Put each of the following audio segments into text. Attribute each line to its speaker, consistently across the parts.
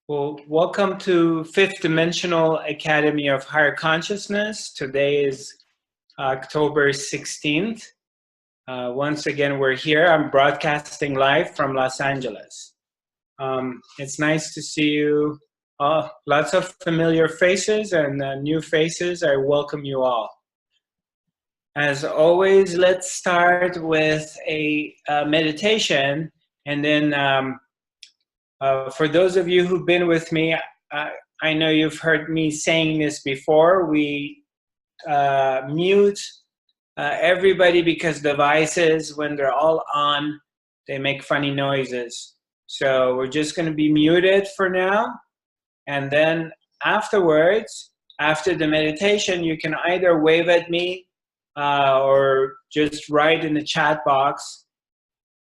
Speaker 1: Well, welcome to Fifth Dimensional Academy of Higher Consciousness. Today is October 16th. Once again, we're here. I'm broadcasting live from Los Angeles. It's nice to see you. Lots of familiar faces and new faces. I welcome you all. As always, let's start with a meditation, and then for those of you who've been with me, I know you've heard me saying this before. We mute everybody because devices, when they're all on, they make funny noises. So we're just going to be muted for now. And then afterwards, after the meditation, you can either wave at me or just write in the chat box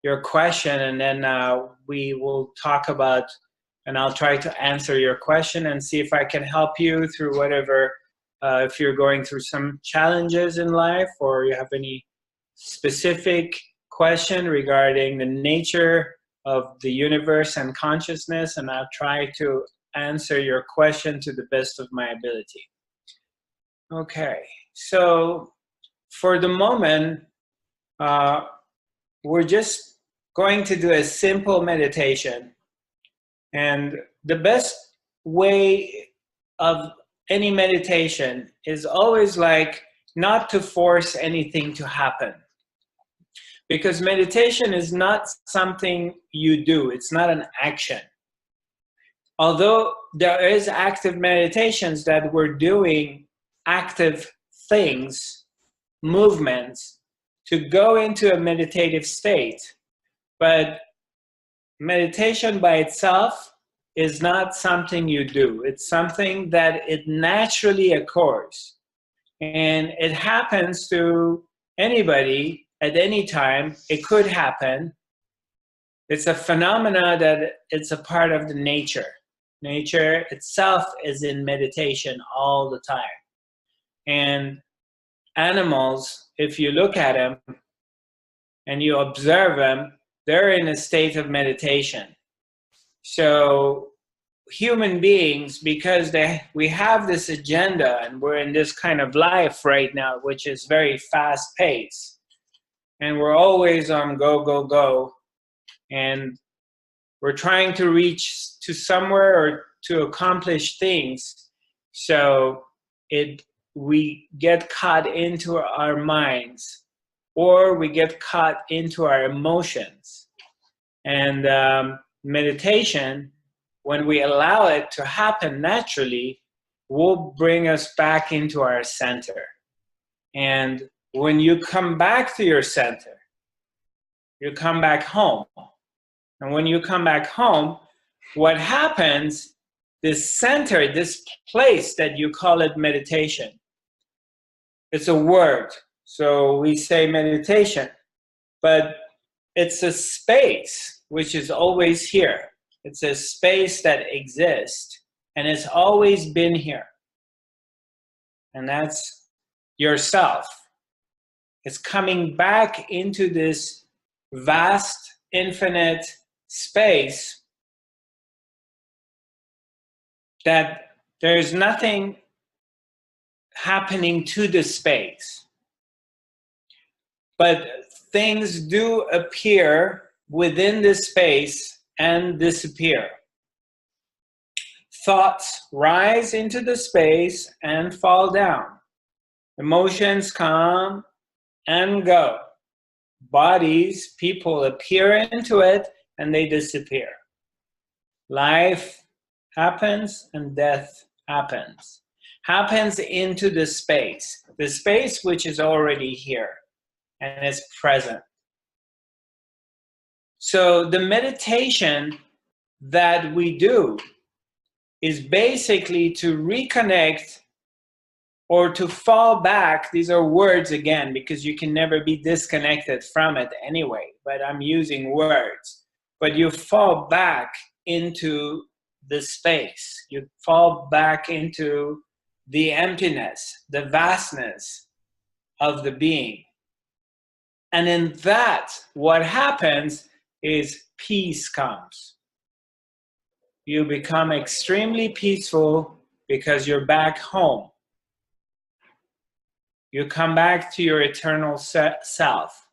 Speaker 1: your question, and then we will talk about, and I'll try to answer your question and see if I can help you through whatever, if you're going through some challenges in life or you have any specific question regarding the nature of the universe and consciousness, and I'll try to answer your question to the best of my ability. Okay, so for the moment, we're just going to do a simple meditation. And the best way of any meditation is always like not to force anything to happen. Because meditation is not something you do, it's not an action. Although there is active meditations that we're doing active things, movements, to go into a meditative state. But meditation by itself is not something you do. It's something that it naturally occurs. And it happens to anybody at any time. It could happen. It's a phenomena that it's a part of the nature. Nature itself is in meditation all the time. And animals, if you look at them and you observe them, they're in a state of meditation. So human beings, because we have this agenda and we're in this kind of life right now, which is very fast paced, and we're always on go, go, go, and we're trying to reach to somewhere or to accomplish things. So we get caught into our minds, or we get caught into our emotions. And meditation, when we allow it to happen naturally, will bring us back into our center. And when you come back to your center, you come back home. And when you come back home, what happens, this center, this place that you call it meditation, it's a word. So we say meditation, but it's a space which is always here. It's a space that exists and it's always been here. And that's yourself. It's coming back into this vast, infinite space that there's nothing happening to the space. But things do appear within this space and disappear. Thoughts rise into the space and fall down. Emotions come and go. Bodies, people appear into it and they disappear. Life happens and death happens. Happens into the space which is already here and is present. So the meditation that we do is basically to reconnect or to fall back. These are words again, because you can never be disconnected from it anyway, but I'm using words. But you fall back into the space. You fall back into the emptiness, the vastness of the being. And in that, what happens is peace comes. you become extremely peaceful because you're back home. You come back to your eternal self.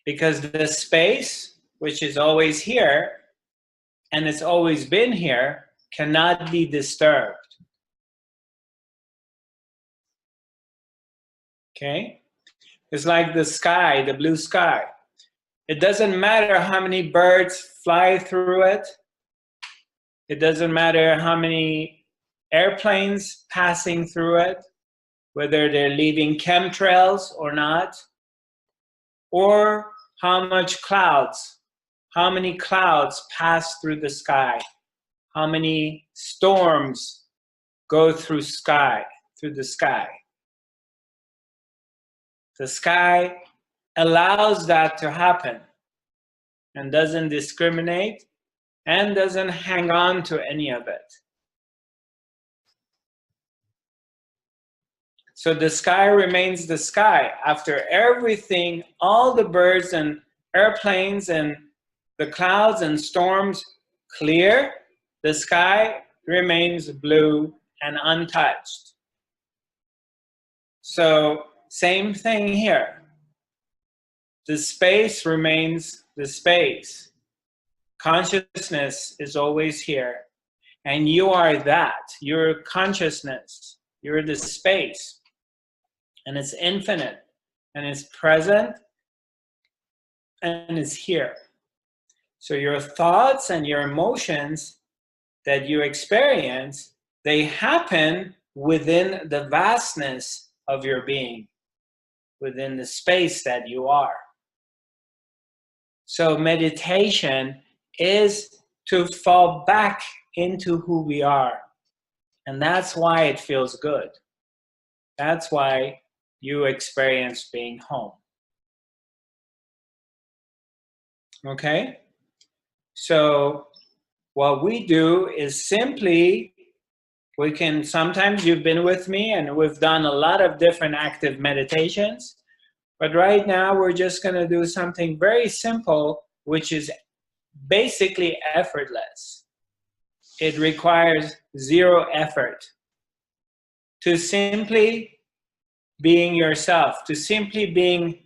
Speaker 1: Because the space, which is always here, and it's always been here, cannot be disturbed. Okay? It's like the sky, the blue sky. It doesn't matter how many birds fly through it. It doesn't matter how many airplanes passing through it, whether they're leaving chemtrails or not, or how many clouds pass through the sky, how many storms go through the sky. The sky allows that to happen and doesn't discriminate and doesn't hang on to any of it. So the sky remains the sky. After everything, all the birds and airplanes and the clouds and storms clear, the sky remains blue and untouched. So same thing here. The space remains the space. Consciousness is always here. And you are that. You're consciousness. You're the space. And it's infinite. And it's present. And it's here. So your thoughts and your emotions that you experience, they happen within the vastness of your being, within the space that you are. So meditation is to fall back into who we are. And that's why it feels good. That's why you experience being home. Okay? So what we do is simply, sometimes you've been with me and we've done a lot of different active meditations. But right now, we're just going to do something very simple, which is basically effortless. It requires zero effort to simply being yourself, to simply being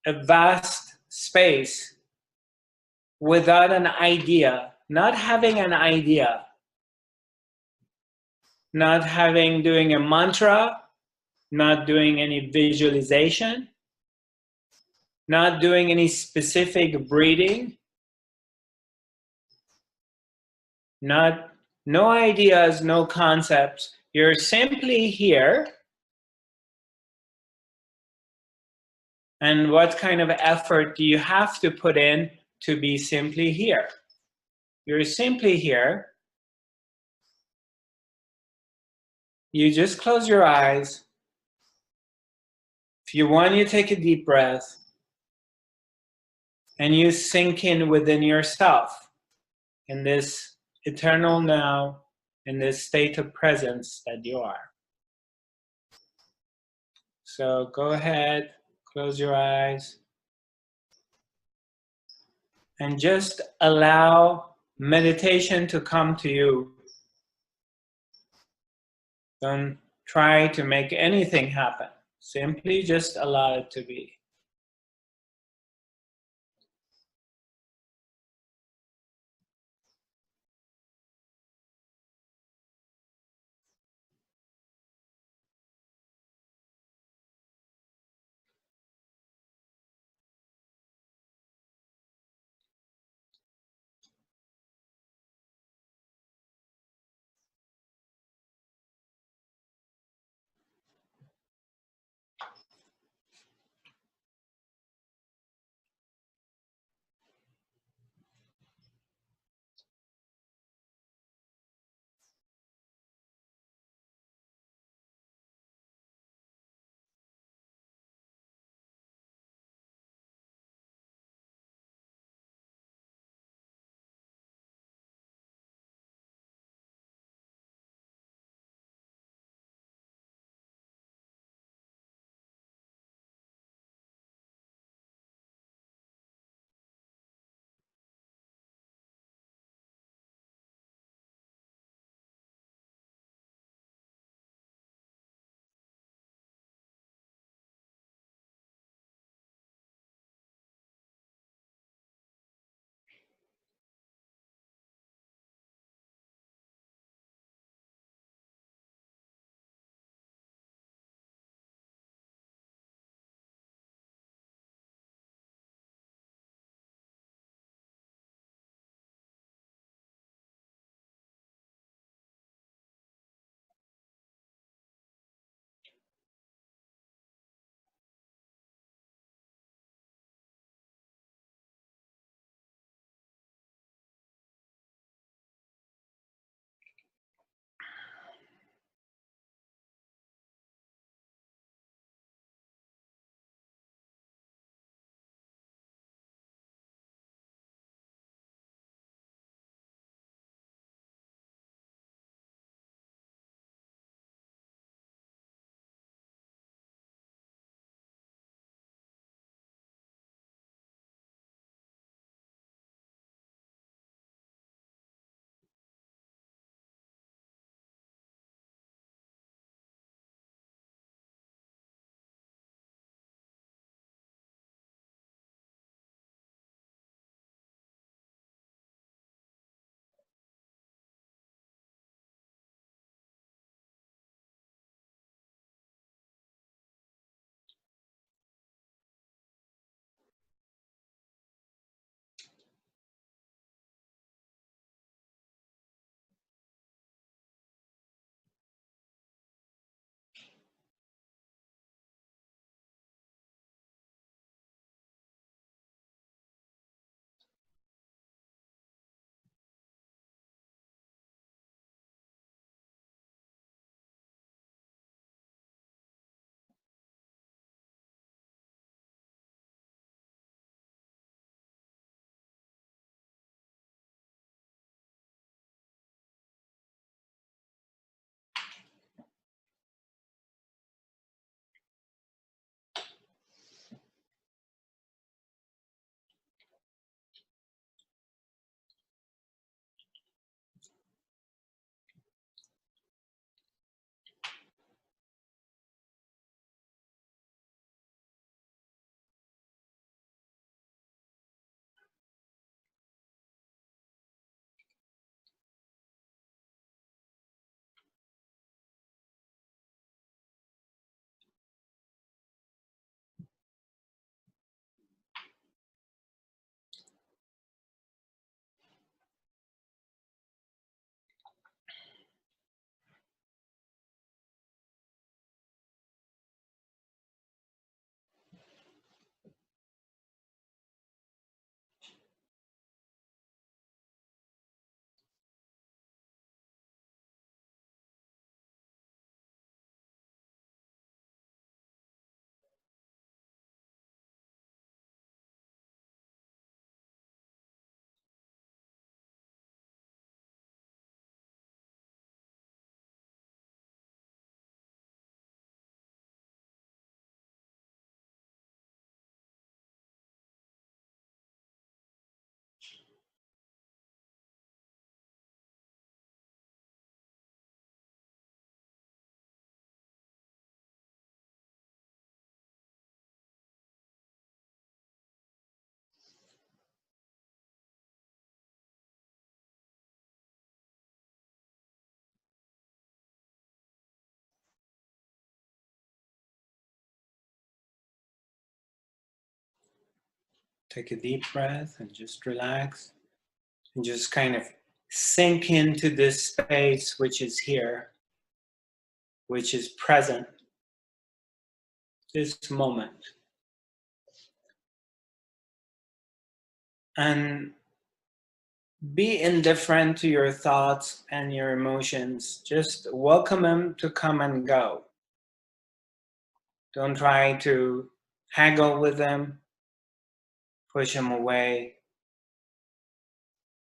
Speaker 1: a vast space without an idea, not having an idea, not doing a mantra, not doing any visualization, not doing any specific breathing, no ideas, no concepts. You're simply here. And what kind of effort do you have to put in to be simply here? You're simply here. You just close your eyes. If you want, you take a deep breath. And you sink in within yourself, in this eternal now, in this state of presence that you are. So go ahead, close your eyes, and just allow meditation to come to you. Don't try to make anything happen. Simply just allow it to be. Take a deep breath and just relax and just kind of sink into this space which is here, which is present, this moment. And be indifferent to your thoughts and your emotions. Just welcome them to come and go. Don't try to haggle with them, push them away,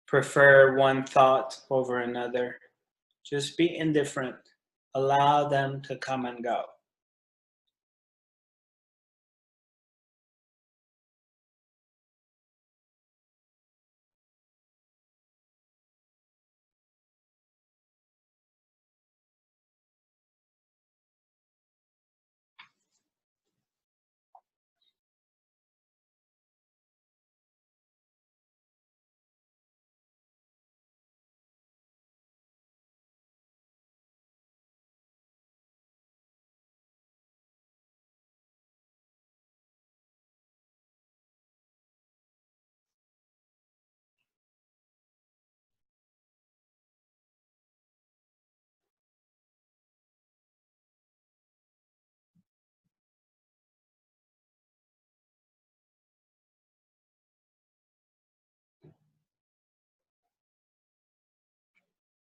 Speaker 1: prefer one thought over another. Just be indifferent. Allow them to come and go.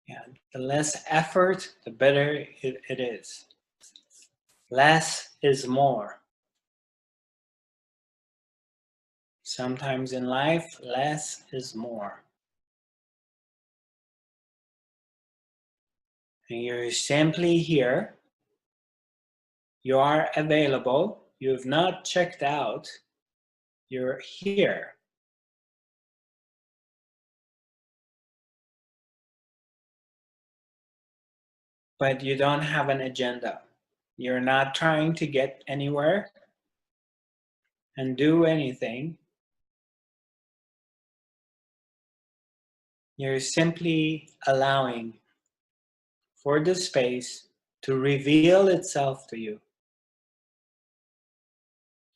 Speaker 1: Yeah, the less effort, the better it is. Less is more. Sometimes in life, less is more. And you're simply here. You are available. You have not checked out. You're here. But you don't have an agenda. You're not trying to get anywhere and do anything. You're simply allowing for the space to reveal itself to you,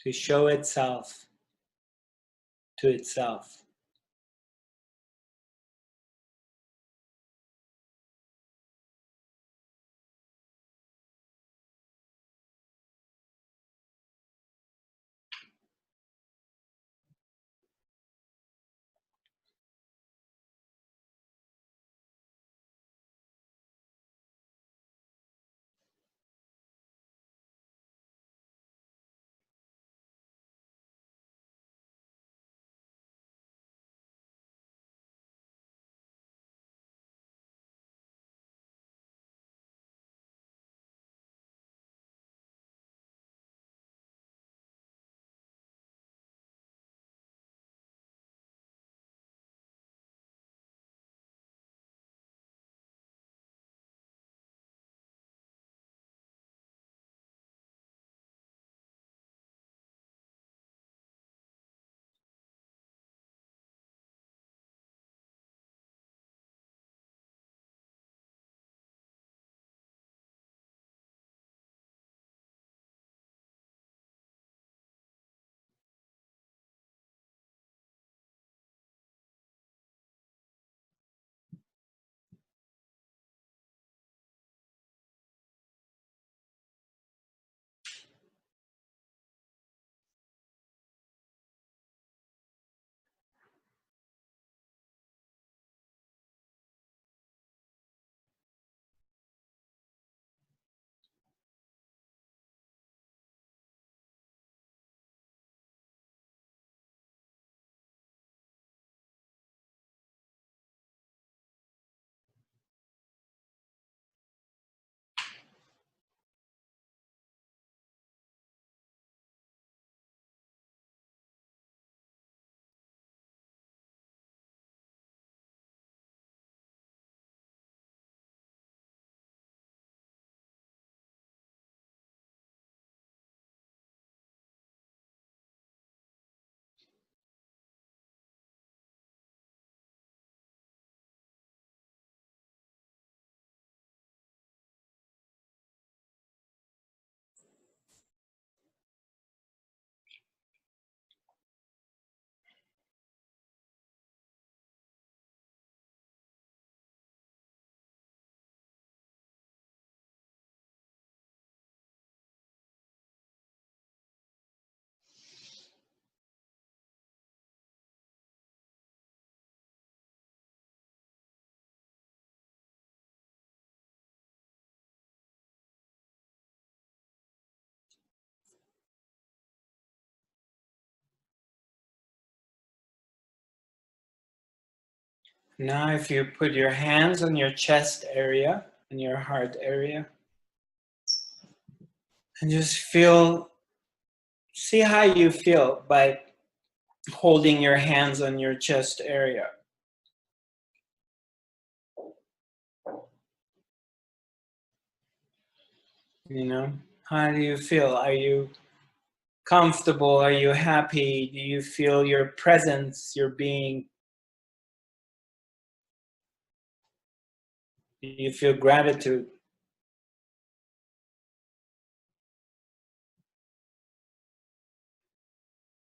Speaker 1: to show itself to itself. Now if you put your hands on your chest area and your heart area and just see how you feel by holding your hands on your chest area. You know, how do you feel? Are you comfortable? Are you happy? Do you feel your presence, your being? Do you feel gratitude?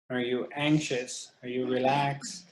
Speaker 1: Are you anxious? Are you relaxed?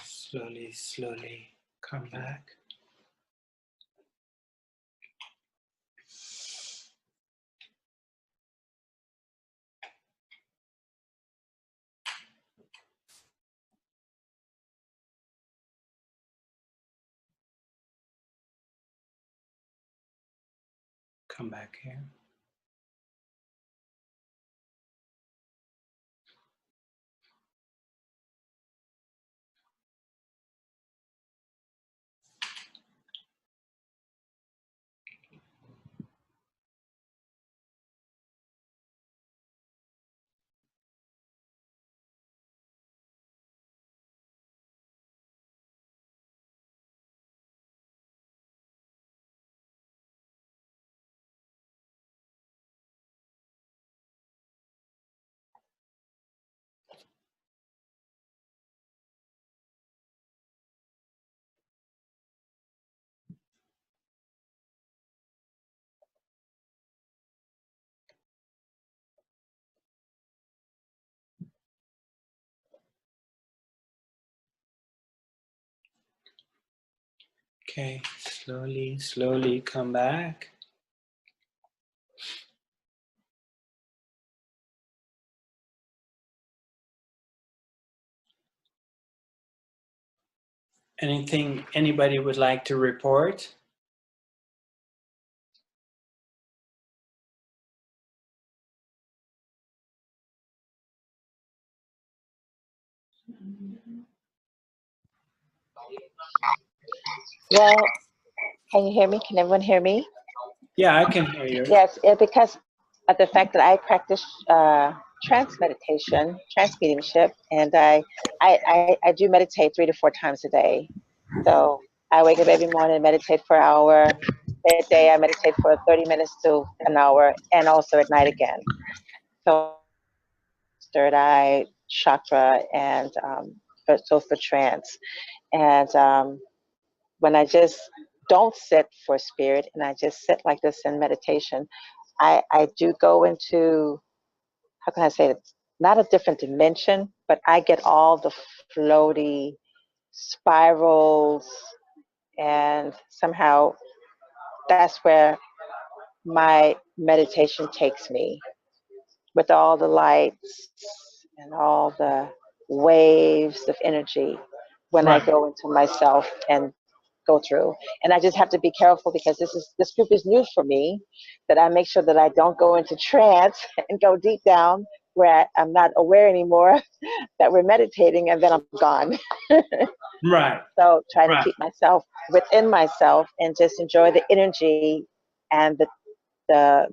Speaker 1: Slowly, slowly come back. Come back here. Okay, slowly, slowly come back. Anything anybody would like to report?
Speaker 2: Well, can you hear me? Can everyone hear me?
Speaker 1: Yeah, I can hear you.
Speaker 2: Yes, because of the fact that I practice trance meditation, trance mediumship, and I do meditate 3 to 4 times a day. So I wake up every morning, meditate for an hour. Midday, I meditate for 30 minutes to an hour, and also at night again. So third eye chakra and for trance. And when I just don't sit for spirit and I just sit like this in meditation, I do go into, how can I say it, not a different dimension, but I get all the floaty spirals, and somehow that's where my meditation takes me, with all the lights and all the waves of energy when I
Speaker 1: Right.
Speaker 2: go into myself and go through. And I just have to be careful because this group is new for me, that I make sure that I don't go into trance and go deep down where I'm not aware anymore that we're meditating and then I'm gone.
Speaker 1: Right.
Speaker 2: So try to
Speaker 1: Right.
Speaker 2: keep myself within myself and just enjoy the energy and the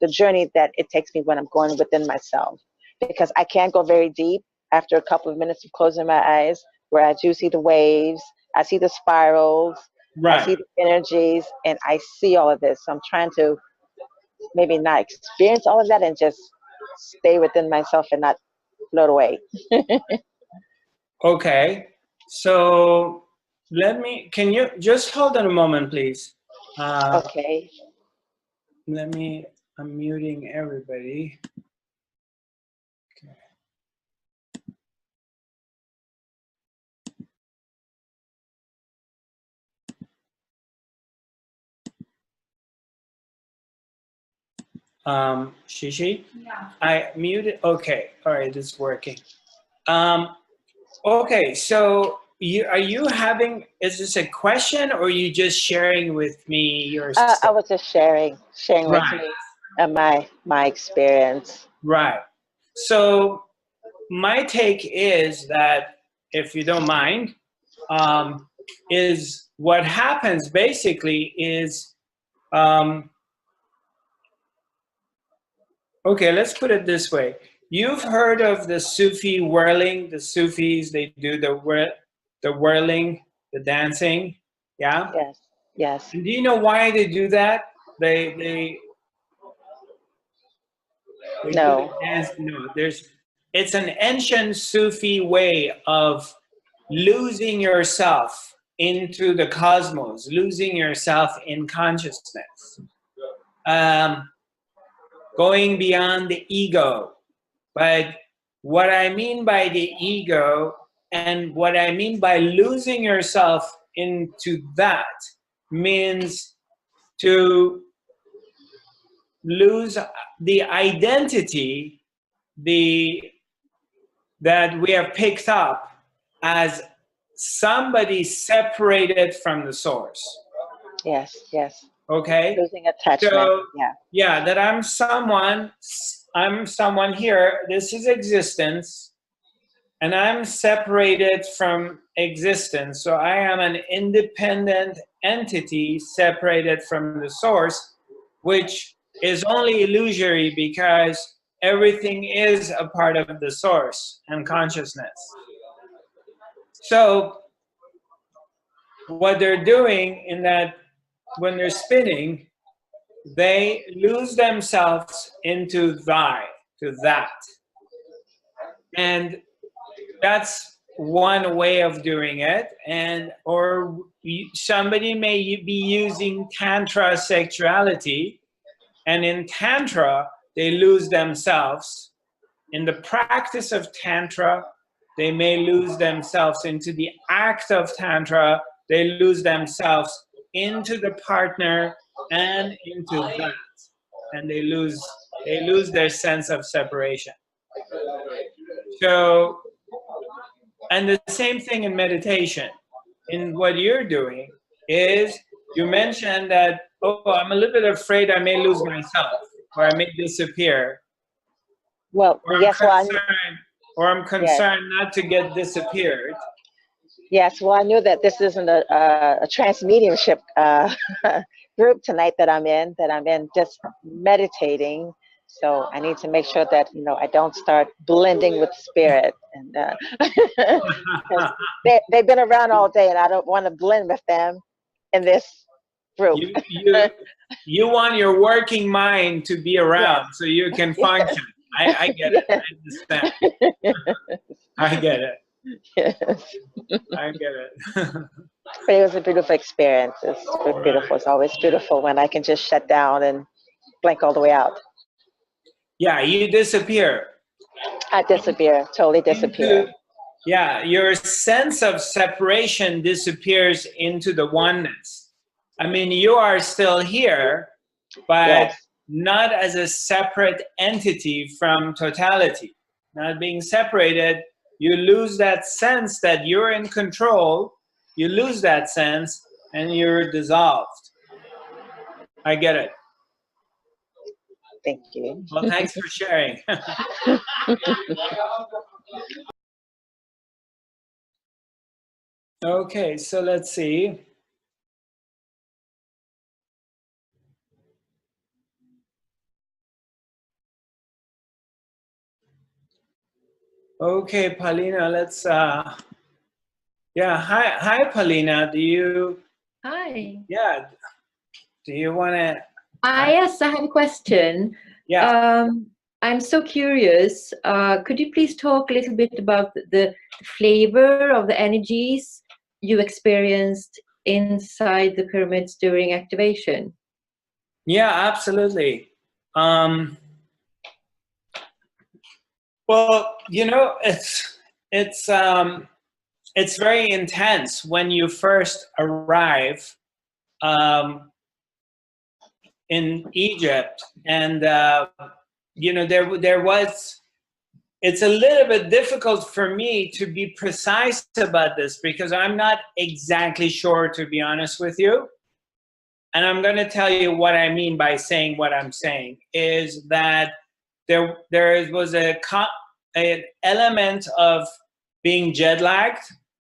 Speaker 2: journey that it takes me when I'm going within myself, because I can't go very deep after a couple of minutes of closing my eyes, where I do see the waves, I see the spirals, I
Speaker 1: Right.
Speaker 2: see the energies, and I see all of this. So I'm trying to maybe not experience all of that and just stay within myself and not float away.
Speaker 1: Okay. So can you just hold on a moment, please?
Speaker 2: Okay.
Speaker 1: I'm muting everybody. Okay. Shishi? Yeah. I muted, okay, all right, it's working. Okay, so are you having, is this a question or are you just sharing with me your
Speaker 2: I
Speaker 1: story?
Speaker 2: was just sharing with
Speaker 1: Right,
Speaker 2: me my experience.
Speaker 1: right. So my take is that, if you don't mind, is what happens basically is, okay, let's put it this way. You've heard of the Sufi whirling, the Sufis, they do the whirling, the dancing, yeah?
Speaker 2: Yes. Yes.
Speaker 1: And do you know why they do that? They do the
Speaker 2: No.
Speaker 1: dance. No, it's an ancient Sufi way of losing yourself into the cosmos, losing yourself in consciousness, um, going beyond the ego. But what I mean by the ego And what I mean by losing yourself into that means to lose the identity that we have picked up as somebody separated from the source.
Speaker 2: Yes, yes.
Speaker 1: Okay?
Speaker 2: Losing attachment.
Speaker 1: So,
Speaker 2: Yeah.
Speaker 1: yeah, that I'm someone here, this is existence, and I'm separated from existence. So I am an independent entity separated from the source, which is only illusory because everything is a part of the source and consciousness. So what they're doing in that, when they're spinning, they lose themselves into to that. And that's one way of doing it. And or somebody may be using tantra sexuality, and in tantra they lose themselves. In the practice of tantra, they may lose themselves into the act of tantra. They lose themselves into the partner and into that, and they lose their sense of separation. So, and the same thing in meditation. In what you're doing is, you mentioned that, oh, I'm a little bit afraid I may lose myself, or I may disappear,
Speaker 2: Well,
Speaker 1: or
Speaker 2: yes,
Speaker 1: I'm concerned not to get disappeared.
Speaker 2: Yes, well, I knew that this isn't a trance mediumship group tonight that I'm in just meditating. So I need to make sure that, I don't start blending with spirit. And they've been around all day, and I don't want to blend with them in this group.
Speaker 1: You want your working mind to be around, yes, so you can function. I get it. I understand. I get it. Yes. I get it.
Speaker 2: But it was a beautiful experience. It's beautiful. It's always beautiful when I can just shut down and blank all the way out.
Speaker 1: Yeah, you disappear.
Speaker 2: I disappear, totally disappear.
Speaker 1: Yeah, your sense of separation disappears into the oneness. I mean, you are still here, but yes, not as a separate entity from totality. Not being separated, you lose that sense that you're in control. You lose that sense and you're dissolved. I get it.
Speaker 2: Thank you.
Speaker 1: Well, thanks for sharing. Okay, so let's see. Okay, Paulina, let's yeah, hi Paulina, do you?
Speaker 3: Hi.
Speaker 1: Yeah, do you want to?
Speaker 3: Yes, I have a question.
Speaker 1: Yeah.
Speaker 3: I'm so curious. Could you please talk a little bit about the flavor of the energies you experienced inside the pyramids during activation?
Speaker 1: Yeah, absolutely. Well, it's very intense when you first arrive in Egypt, and there was. It's a little bit difficult for me to be precise about this because I'm not exactly sure, to be honest with you. And I'm going to tell you what I mean by saying what I'm saying is that there was an element of being jet lagged,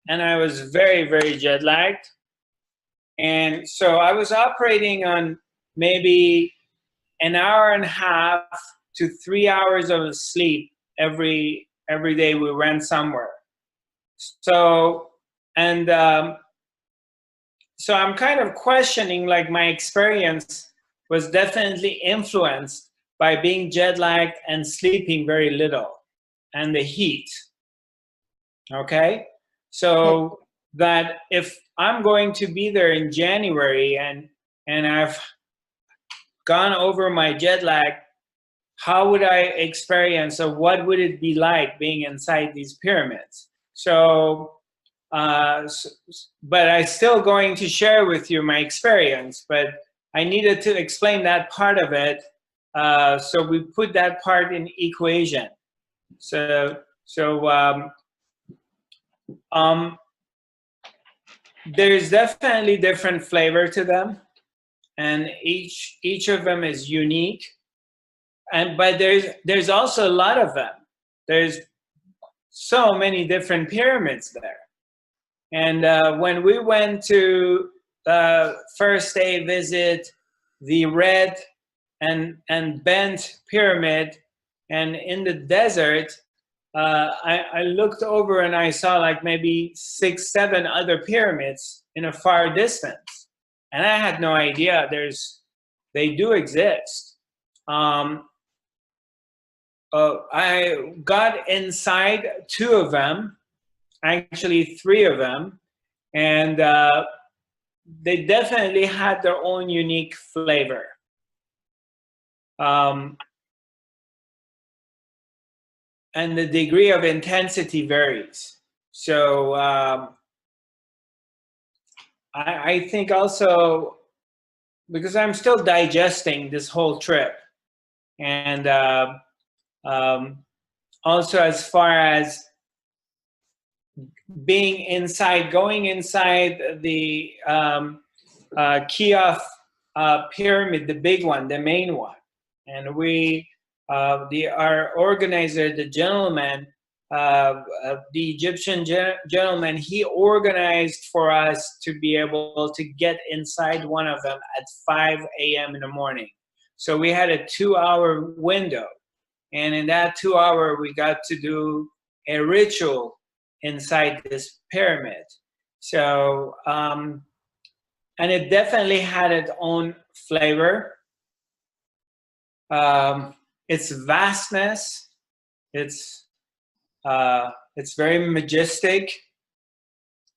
Speaker 1: and I was very, very jet lagged. And so I was operating on maybe an hour and a half to 3 hours of sleep every day we went somewhere. So, and so I'm kind of questioning, like, my experience was definitely influenced by being jet lagged and sleeping very little and the heat. Okay? So that if I'm going to be there in January and I've gone over my jet lag, how would I experience, or what would it be like being inside these pyramids? So, but I'm still going to share with you my experience, but I needed to explain that part of it. So we put that part in equation. So there's definitely different flavor to them, and each of them is unique. But there's also a lot of them. There's so many different pyramids there. And when we went to first day visit the red and bent pyramid, and in the desert, I looked over and I saw like maybe 6, 7 other pyramids in a far distance, and I had no idea they do exist. I got inside 2 of them, actually 3 of them, and they definitely had their own unique flavor. And the degree of intensity varies. So I think also, because I'm still digesting this whole trip, and also as far as being inside, going inside the Kiev pyramid, the big one, the main one, and our organizer, the gentleman, the Egyptian gentleman, he organized for us to be able to get inside one of them at 5 a.m. in the morning. So we had a 2-hour window, and in that 2 hour, we got to do a ritual inside this pyramid. So, and it definitely had its own flavor. Its vastness, it's very majestic.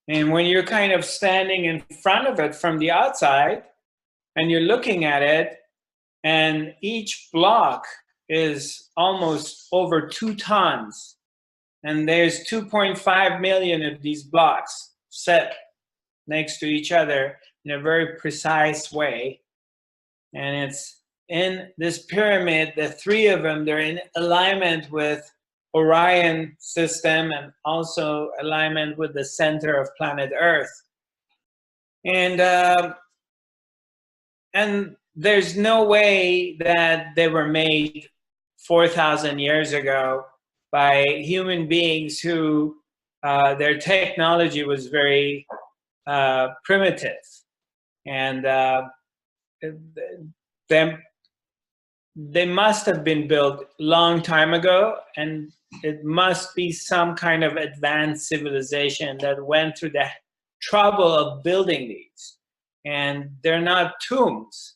Speaker 1: And when you're kind of standing in front of it from the outside and you're looking at it, and each block is almost over 2 tons. And there's 2.5 million of these blocks set next to each other in a very precise way. And it's in this pyramid, the 3 of them, they're in alignment with Orion system and also alignment with the center of planet Earth. And there's no way that they were made 4,000 years ago by human beings who their technology was very primitive, and they must have been built long time ago, and it must be some kind of advanced civilization that went through the trouble of building these. And they're not tombs,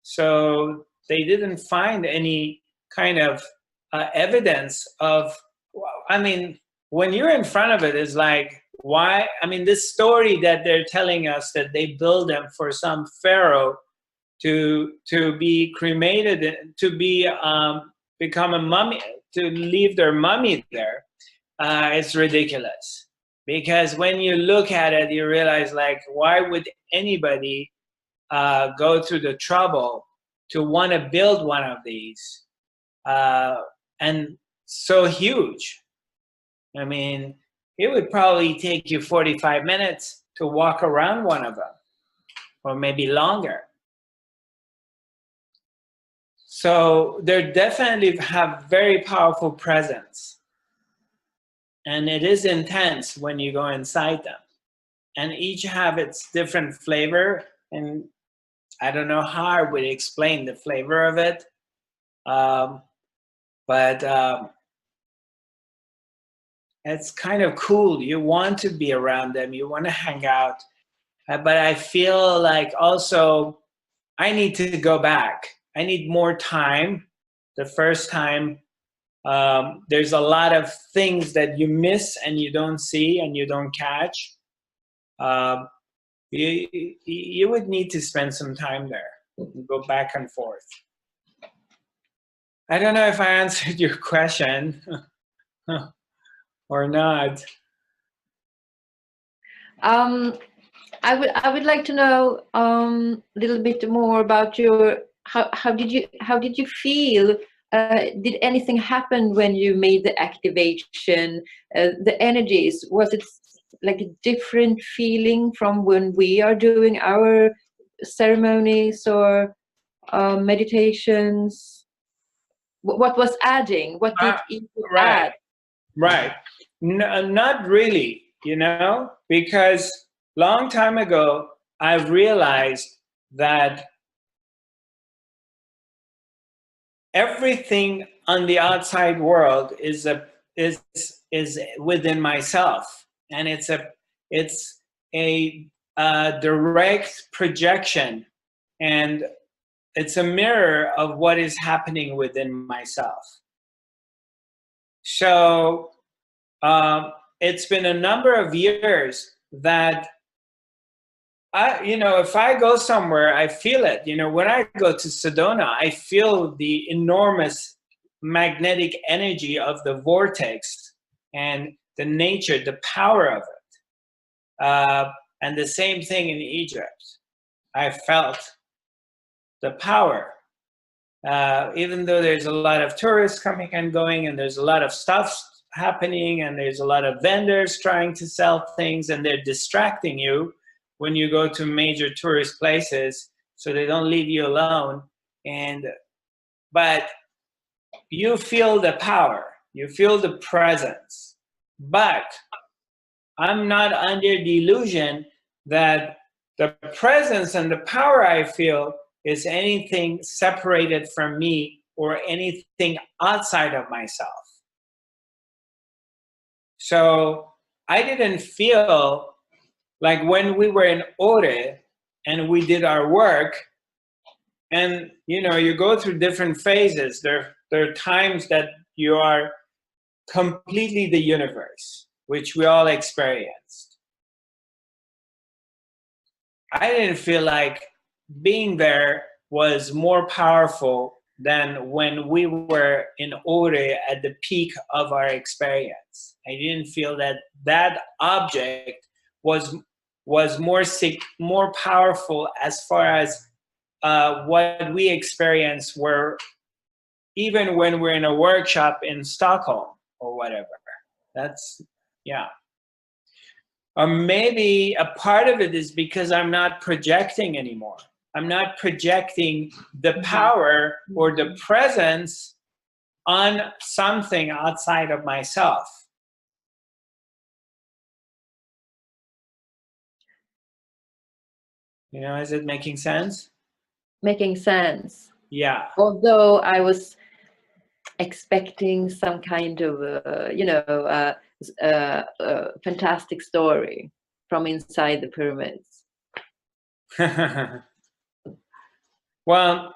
Speaker 1: so they didn't find any kind of evidence of, I mean, when you're in front of it, it's like, why? I mean, this story that they're telling us that they build them for some pharaoh to be cremated, to be become a mummy, to leave their mummy there, it's ridiculous. Because when you look at it, you realize, like, why would anybody go through the trouble to want to build one of these, and so huge? I mean, it would probably take you 45 minutes to walk around one of them, or maybe longer. So they definitely have very powerful presence. And it is intense when you go inside them. And each have its different flavor. And I don't know how I would explain the flavor of it. But it's kind of cool. You want to be around them. You want to hang out. But I feel like also I need to go back. I need more time. The first time, there's a lot of things that you miss and you don't see and you don't catch. You would need to spend some time there and go back and forth. I don't know if I answered your question or not.
Speaker 3: I would like to know a little bit more about your how did you feel? Did anything happen when you made the activation? The energies, was it like a different feeling from when we are doing our ceremonies or meditations? What was adding? What did it
Speaker 1: Right,
Speaker 3: add?
Speaker 1: right. No, not really, you know, because long time ago, I realized that everything on the outside world is within myself, and it's a direct projection, and it's a mirror of what is happening within myself. So it's been a number of years that if I go somewhere, I feel it. You know, when I go to Sedona, I feel the enormous magnetic energy of the vortex and the nature, the power of it. And the same thing in Egypt. I felt the power. Even though there's a lot of tourists coming and going, and there's a lot of stuff happening, and there's a lot of vendors trying to sell things, and they're distracting you when you go to major tourist places, so they don't leave you alone. But you feel the power, you feel the presence. But I'm not under the illusion that the presence and the power I feel is anything separated from me or anything outside of myself. So I didn't feel like when we were in Ore and we did our work, and you go through different phases. There are times that you are completely the universe, which we all experienced. I didn't feel like being there was more powerful than when we were in Ore at the peak of our experience. I didn't feel that object was more powerful as far as what we experienced were, even when we're in a workshop in Stockholm or whatever. That's, yeah. Or maybe a part of it is because I'm not projecting anymore. I'm not projecting the power or the presence on something outside of myself. Is it making sense?
Speaker 3: Making sense.
Speaker 1: Yeah.
Speaker 3: Although I was expecting some kind of, fantastic story from inside the pyramids.
Speaker 1: Well,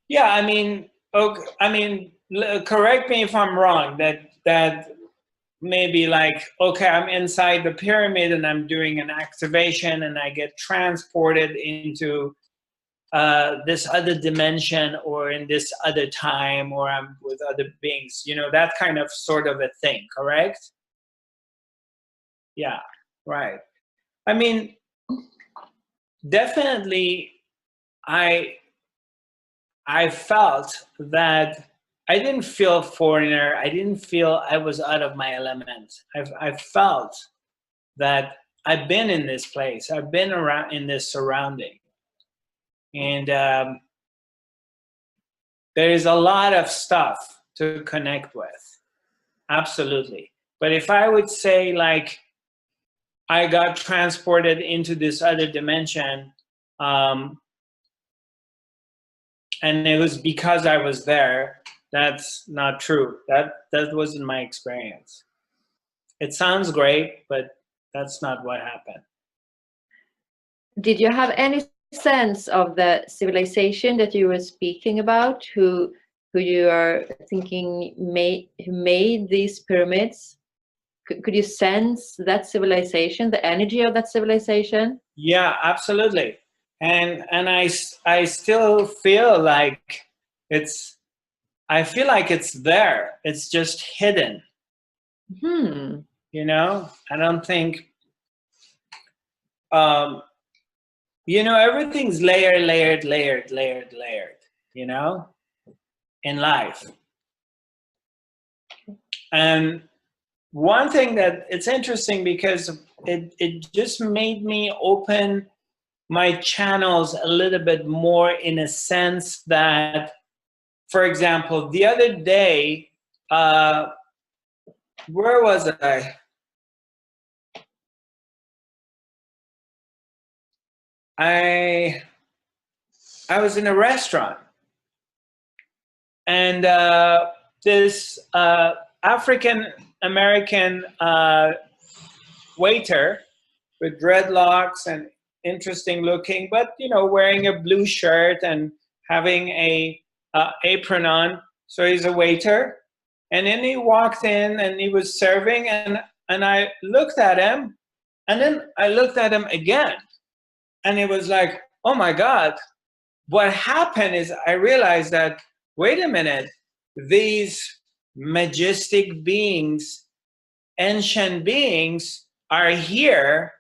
Speaker 1: yeah, I mean, correct me if I'm wrong, that maybe like, okay, I'm inside the pyramid and I'm doing an activation and I get transported into this other dimension or in this other time, or I'm with other beings, that kind of sort of a thing, correct? Yeah, right. I mean, definitely I felt that I didn't feel foreigner. I didn't feel I was out of my element. I felt that I've been in this place. I've been around in this surrounding. And there is a lot of stuff to connect with. Absolutely. But if I would say, like, I got transported into this other dimension, and it was because I was there, that's not true. That wasn't my experience. It sounds great, but that's not what happened.
Speaker 3: Did you have any sense of the civilization that you were speaking about, who you are thinking who made these pyramids? Could you sense that civilization, the energy of that civilization?
Speaker 1: Yeah, absolutely. And I still feel like I feel like it's there. It's just hidden. you know. I don't think, you know, everything's layered, you know, in life. And one thing that it's interesting because it just made me open my channels a little bit more, in a sense that, for example, the other day, where was I? I was in a restaurant, and this African American waiter with dreadlocks and interesting looking, but you know, wearing a blue shirt and having a apron on. So he's a waiter, and then he walked in and he was serving, and I looked at him, and then I looked at him again, and it was like, oh my God. What happened is I realized that, wait a minute, these majestic beings, ancient beings are here,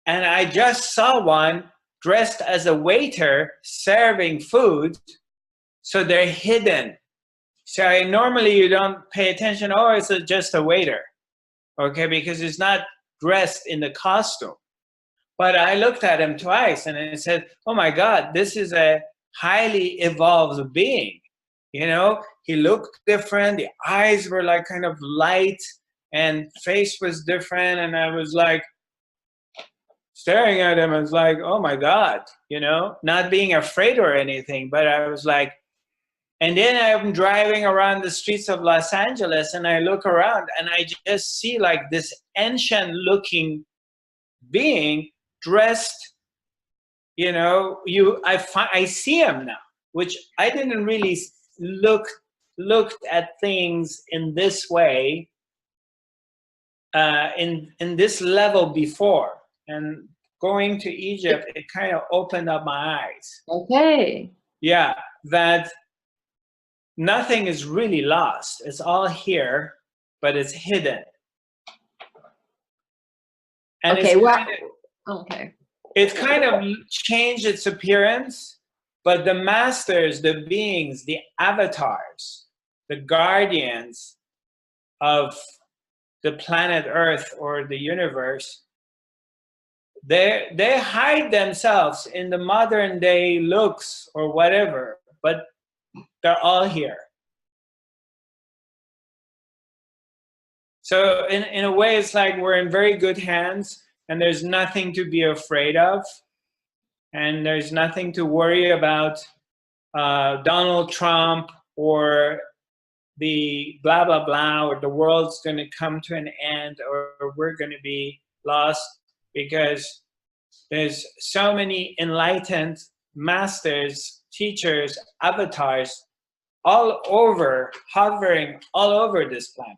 Speaker 1: and I just saw one dressed as a waiter serving food, so they're hidden. So normally you don't pay attention, oh, it's just a waiter, okay, because it's not dressed in the costume. But I looked at him twice and I said, oh my God, this is a highly evolved being. You know, he looked different, the eyes were like kind of light, and face was different, and I was like staring at him. I was like, oh my God, you know, not being afraid or anything, but I was like, and then I'm driving around the streets of Los Angeles and I look around and I just see like this ancient looking being dressed, you know, I see him now, which I didn't really looked at things in this way, in this level before. And going to Egypt, it kind of opened up my eyes.
Speaker 3: Okay.
Speaker 1: Yeah, that nothing is really lost. It's all here, but it's hidden. And
Speaker 3: Okay.
Speaker 1: it's kind of changed its appearance, but the masters, the beings, the avatars, the guardians of the planet Earth or the universe, they hide themselves in the modern day looks or whatever, but they're all here. So in a way, it's like we're in very good hands, and there's nothing to be afraid of, and there's nothing to worry about Donald Trump or the blah, blah, blah, or the world's going to come to an end, or we're going to be lost, because there's so many enlightened masters, teachers, avatars all over, hovering all over this planet.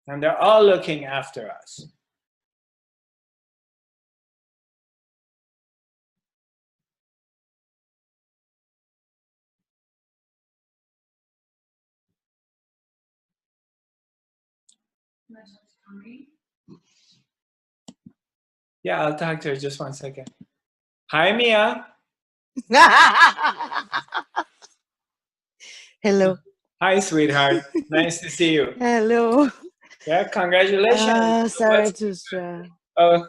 Speaker 1: And they're all looking after us. Yeah, I'll talk to her just 1 second. Hi, Mia.
Speaker 4: Hello.
Speaker 1: Hi, sweetheart. Nice to see you.
Speaker 4: Hello.
Speaker 1: Yeah, congratulations.
Speaker 4: Zarathustra.
Speaker 1: Oh,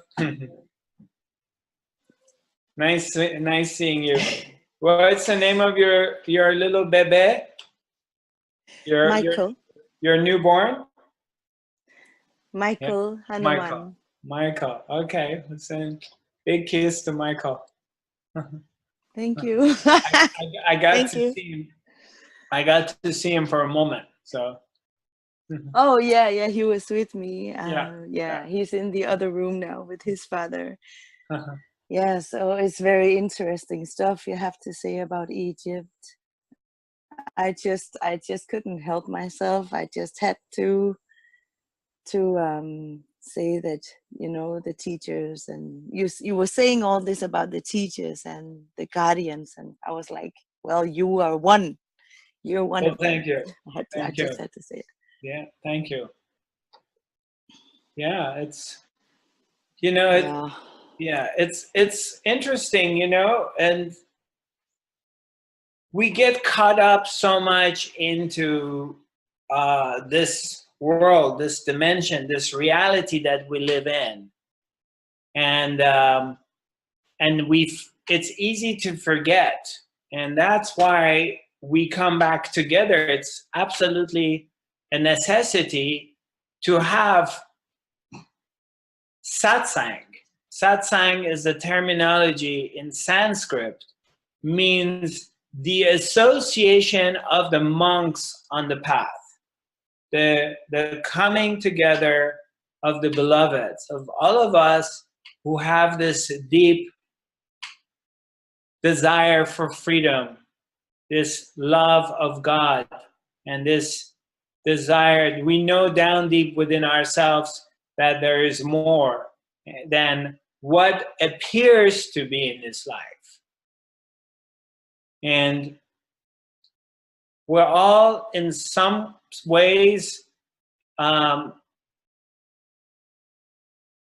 Speaker 1: nice seeing you. What's the name of your little bebe?
Speaker 4: Michael.
Speaker 1: Your newborn?
Speaker 4: Michael
Speaker 1: Yeah.
Speaker 4: Hanuman.
Speaker 1: Michael. Okay, let's send big kiss to Michael.
Speaker 4: Thank you.
Speaker 1: I got
Speaker 4: Thank
Speaker 1: to
Speaker 4: you.
Speaker 1: see him. I got to see him for a moment. So.
Speaker 4: Oh yeah, he was with me.
Speaker 1: Yeah.
Speaker 4: He's in the other room now with his father. Yeah, so it's very interesting stuff you have to say about Egypt. I just couldn't help myself. I just had to say that, you know, the teachers, and you were saying all this about the teachers and the guardians, and I was like, well, you are one. You're one
Speaker 1: Well,
Speaker 4: of them.
Speaker 1: thank you.
Speaker 4: I
Speaker 1: Thank
Speaker 4: just
Speaker 1: you.
Speaker 4: had to say it.
Speaker 1: Yeah, thank you. Yeah, it's, you know, it's interesting, you know, and we get caught up so much into this world, this dimension, this reality that we live in, and it's easy to forget, and that's why we come back together. It's absolutely a necessity to have satsang. Satsang is the terminology in Sanskrit, means the association of the monks on the path, the coming together of the beloveds, of all of us who have this deep desire for freedom, this love of God, and this desire. We know down deep within ourselves that there is more than what appears to be in this life. And we're all in some ways,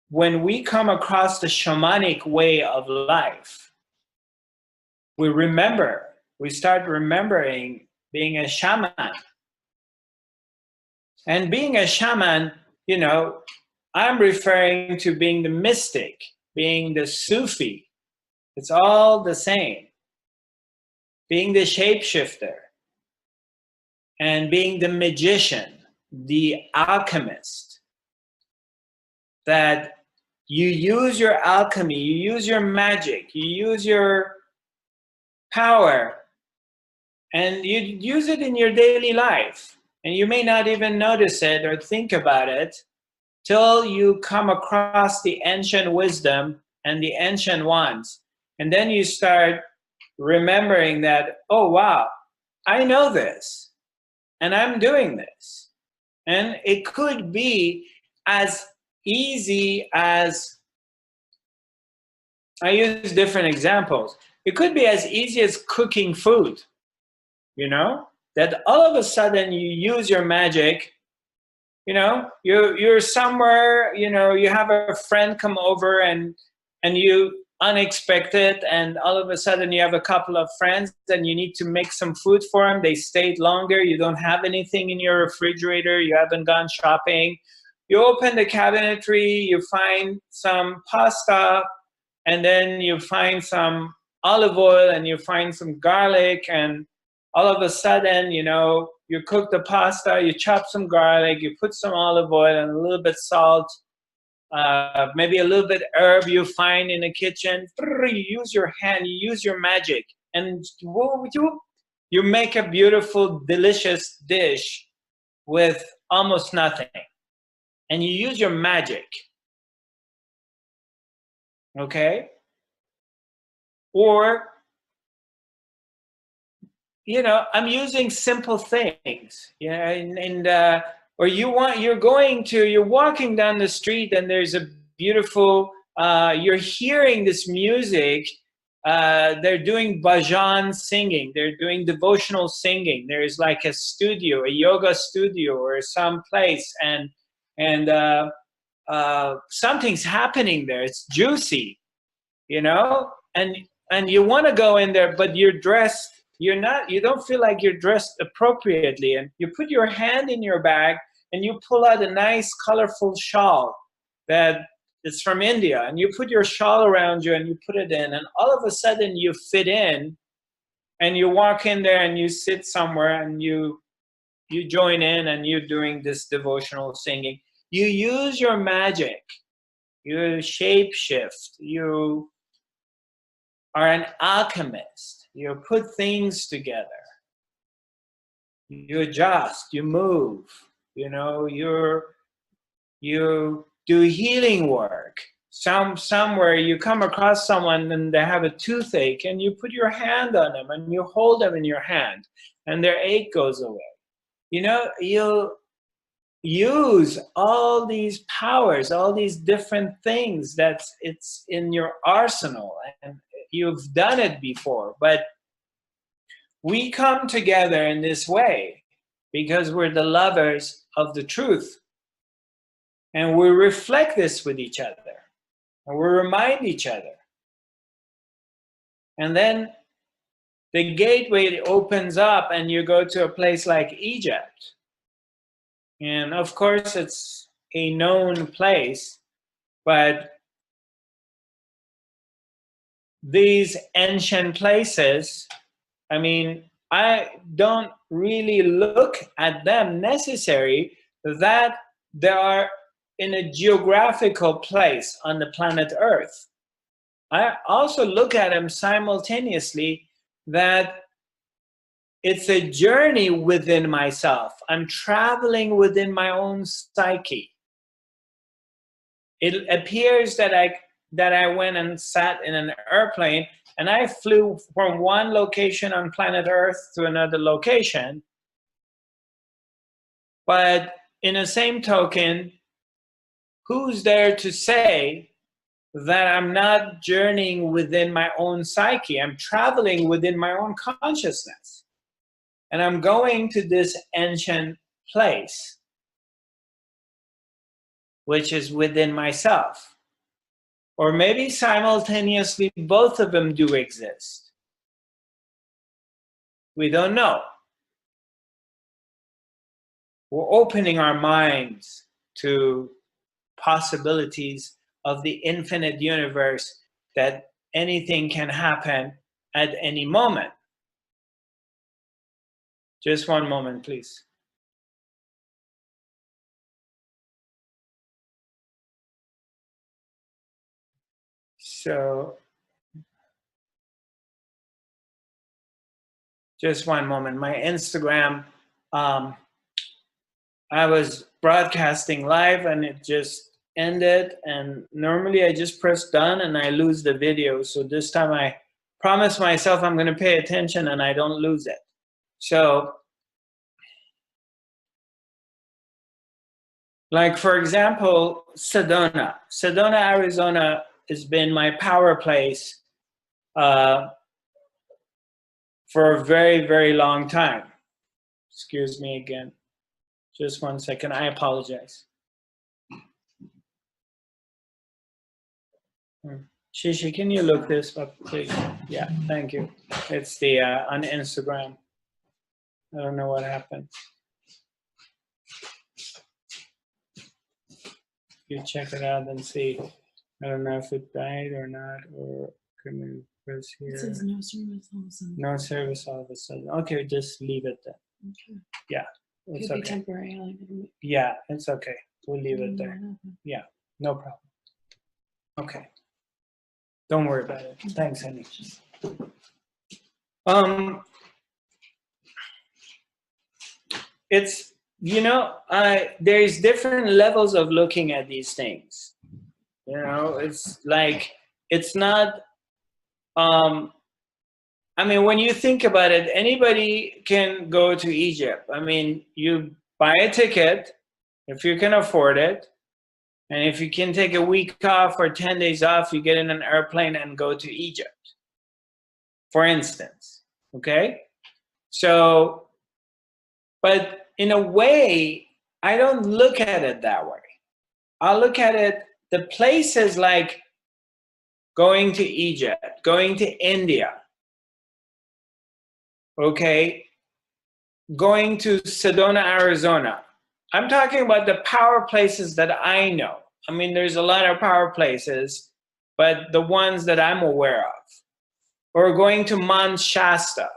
Speaker 1: when we come across the shamanic way of life, we start remembering being a shaman. And being a shaman, you know, I'm referring to being the mystic, being the Sufi. It's all the same. Being the shapeshifter, and being the magician, the alchemist. That you use your alchemy, you use your magic, you use your power, and you use it in your daily life. And you may not even notice it or think about it till you come across the ancient wisdom and the ancient ones. And then you start remembering that, oh, wow, I know this, and I'm doing this. And it could be as easy as, I use different examples. It could be as easy as cooking food, you know, that all of a sudden you use your magic. You know, you're somewhere, you know, you have a friend come over and you unexpected, and all of a sudden you have a couple of friends and you need to make some food for them. They stayed longer. You don't have anything in your refrigerator. You haven't gone shopping. You open the cabinetry, you find some pasta, and then you find some olive oil and you find some garlic, and all of a sudden, you know, you cook the pasta, you chop some garlic, you put some olive oil and a little bit salt, maybe a little bit herb you find in the kitchen. You use your hand, you use your magic, and you make a beautiful, delicious dish with almost nothing. And you use your magic, okay? Or, you know, I'm using simple things, yeah, or you're walking down the street and there's a beautiful, you're hearing this music, they're doing bhajan singing, they're doing devotional singing. There's like a studio, a yoga studio or some place, and something's happening there. It's juicy, you know, and you want to go in there, but you're dressed. You don't feel like you're dressed appropriately, and you put your hand in your bag and you pull out a nice colorful shawl that is from India, and you put your shawl around you and you put it in, and all of a sudden you fit in, and you walk in there and you sit somewhere and you join in and you're doing this devotional singing. You use your magic, you shape shift, you are an alchemist. You put things together. You adjust, you move, you know, you do healing work. Somewhere you come across someone and they have a toothache, and you put your hand on them and you hold them in your hand and their ache goes away. You know, you'll use all these powers, all these different things it's in your arsenal, and you've done it before. But we come together in this way because we're the lovers of the truth. And we reflect this with each other. And we remind each other. And then the gateway opens up and you go to a place like Egypt. And of course, it's a known place, but these ancient places, I mean, I don't really look at them necessary that they are in a geographical place on the planet Earth. I also look at them simultaneously that it's a journey within myself. I'm traveling within my own psyche. It appears that I went and sat in an airplane and I flew from one location on planet Earth to another location. But in the same token, who's there to say that I'm not journeying within my own psyche? I'm traveling within my own consciousness. And I'm going to this ancient place, which is within myself. Or maybe simultaneously both of them do exist. We don't know. We're opening our minds to possibilities of the infinite universe, that anything can happen at any moment. Just one moment, please. So, just one moment. My Instagram, I was broadcasting live and it just ended, and normally I just press done and I lose the video. So this time I promise myself I'm going to pay attention and I don't lose it. So, like for example, Sedona, Arizona has been my power place for a very, very long time. Excuse me again. Just one second. I apologize. Shishi, can you look this up, please? Yeah, thank you. It's the on Instagram. I don't know what happened. You check it out and see. I don't know if it died or not, or can we press here?
Speaker 5: It says no service all of a sudden.
Speaker 1: No service all of a sudden. Okay, just leave it then.
Speaker 5: Okay.
Speaker 1: Yeah, it's
Speaker 5: Could be
Speaker 1: okay.
Speaker 5: temporary. Like,
Speaker 1: Yeah, it's okay. We'll leave it there. Yeah, no problem. Okay. Don't worry about it. Thanks, honey. It's, you know, there's different levels of looking at these things. You know, it's like, it's not, I mean, when you think about it, anybody can go to Egypt. I mean, you buy a ticket if you can afford it. And if you can take a week off or 10 days off, you get in an airplane and go to Egypt, for instance, okay? So, but in a way, I don't look at it that way. I look at it, the places like going to Egypt, going to India, okay? Going to Sedona, Arizona. I'm talking about the power places that I know. I mean, there's a lot of power places, but the ones that I'm aware of. Or going to Mount Shasta.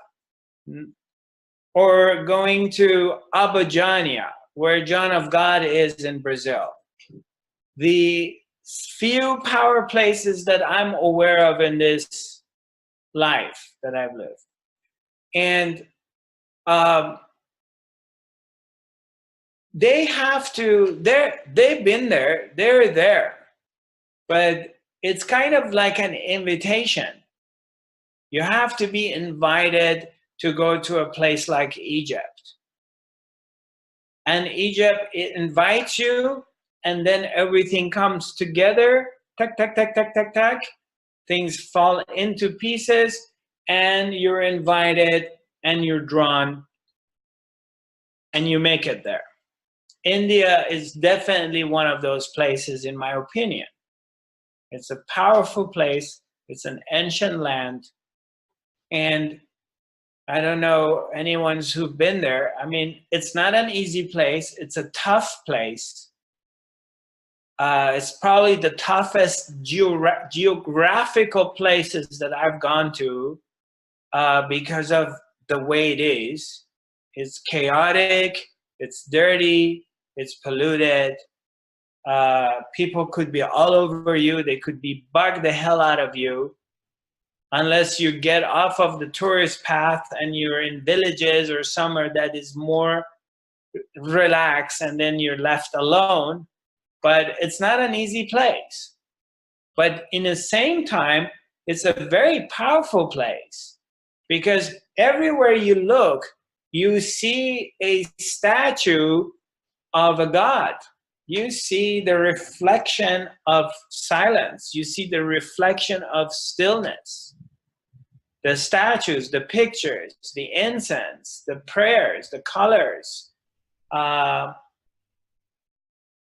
Speaker 1: Or going to Abadiânia, where John of God is in Brazil. The few power places that I'm aware of in this life that I've lived. And they have to, they've been there, they're there. But it's kind of like an invitation. You have to be invited to go to a place like Egypt. And Egypt, it invites you, and then everything comes together, tack, tack, tack, tack, tack, tack. Things fall into pieces, and you're invited, and you're drawn and you make it there. India is definitely one of those places, in my opinion. It's a powerful place. It's an ancient land. And I don't know anyone who've been there. I mean, it's not an easy place. It's a tough place. It's probably the toughest geographical places that I've gone to because of the way it is. It's chaotic, it's dirty, it's polluted. People could be all over you. They could be bug the hell out of you unless you get off of the tourist path and you're in villages or somewhere that is more relaxed, and then you're left alone. But it's not an easy place. But in the same time, it's a very powerful place because everywhere you look, you see a statue of a god. You see the reflection of silence. You see the reflection of stillness. The statues, the pictures, the incense, the prayers, the colors.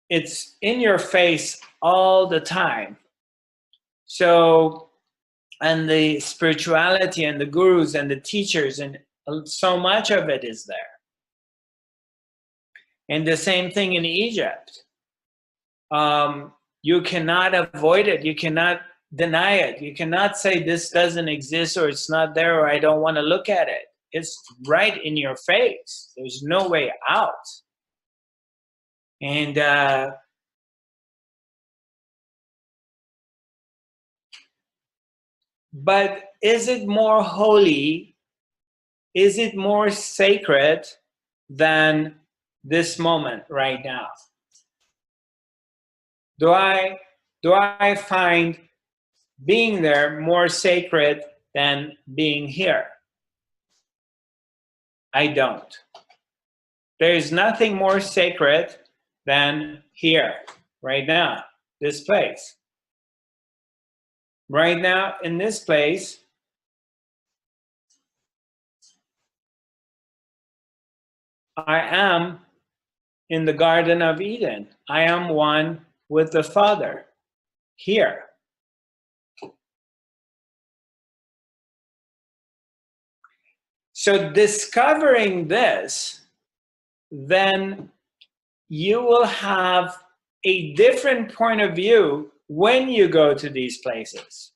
Speaker 1: It's in your face all the time. So, and the spirituality and the gurus and the teachers, and so much of it is there. And the same thing in Egypt. You cannot avoid it. You cannot deny it. You cannot say this doesn't exist or it's not there or I don't want to look at it. It's right in your face. There's no way out. And but is it more holy? Is it more sacred than this moment right now? Do I find being there more sacred than being here? I don't. There is nothing more sacred than here, right now, this place. Right now, in this place, I am in the Garden of Eden. I am one with the Father here. So discovering this, then you will have a different point of view when you go to these places.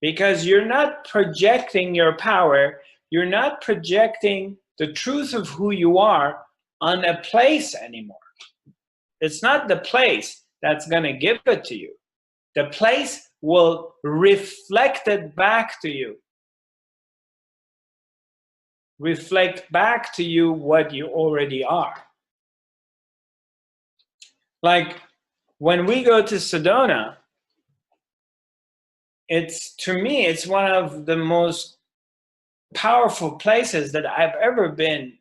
Speaker 1: Because you're not projecting your power, you're not projecting the truth of who you are on a place anymore. It's not the place that's going to give it to you. The place will reflect it back to you. Reflect back to you what you already are. Like when we go to Sedona, to me, it's one of the most powerful places that I've ever been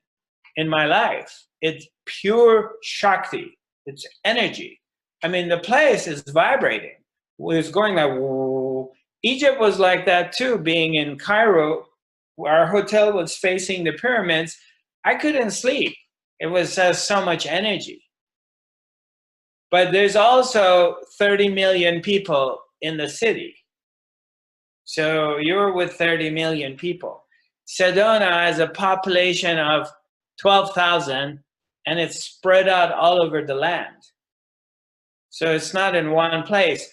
Speaker 1: in my life. It's pure Shakti. It's energy. I mean, the place is vibrating. It's going like, whoa. Egypt was like that too, being in Cairo. Our hotel was facing the pyramids. I couldn't sleep. It was so much energy. But there's also 30 million people in the city. So you're with 30 million people. Sedona has a population of 12,000 and it's spread out all over the land. So it's not in one place.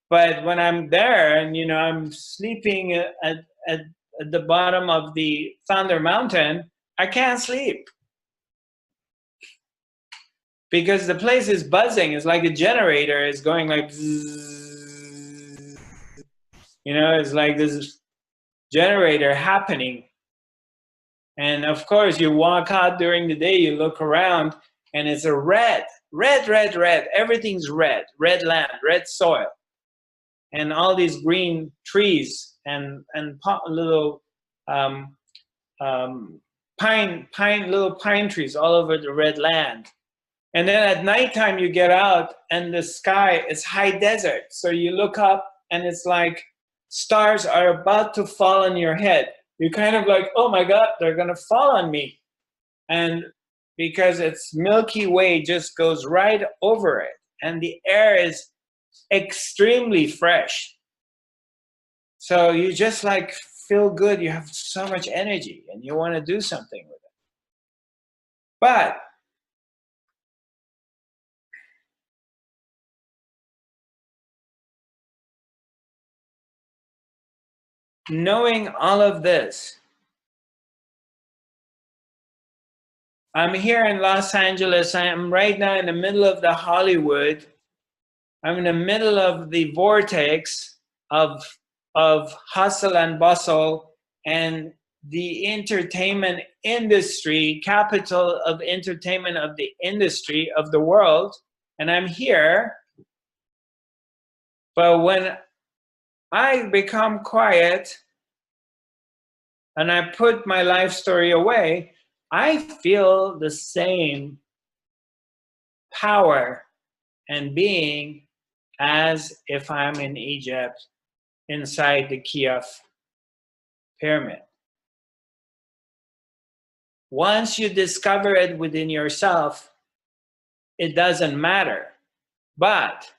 Speaker 1: But when I'm there and, you know, I'm sleeping at the bottom of the Thunder Mountain, I can't sleep. Because the place is buzzing. It's like a generator is going like, zzz. You know, it's like this generator happening. And of course, you walk out during the day, you look around, and it's a red. Everything's red. Red land, red soil. And all these green trees and little little pine trees all over the red land. And then at nighttime you get out and the sky is high desert. So you look up and it's like stars are about to fall on your head. you kind of like, oh my God, they're gonna fall on me. And because it's Milky Way just goes right over it, and the air is extremely fresh. So you just like feel good, you have so much energy and you want to do something with it. But knowing all of this, I'm here in Los Angeles. I am right now in the middle of the Hollywood. I'm in the middle of the vortex of hustle and bustle and the entertainment industry, capital of entertainment of the industry of the world. And I'm here. But when I become quiet and I put my life story away, I feel the same power and being as if I'm in Egypt inside the Kiev pyramid. Once you discover it within yourself, it doesn't matter. But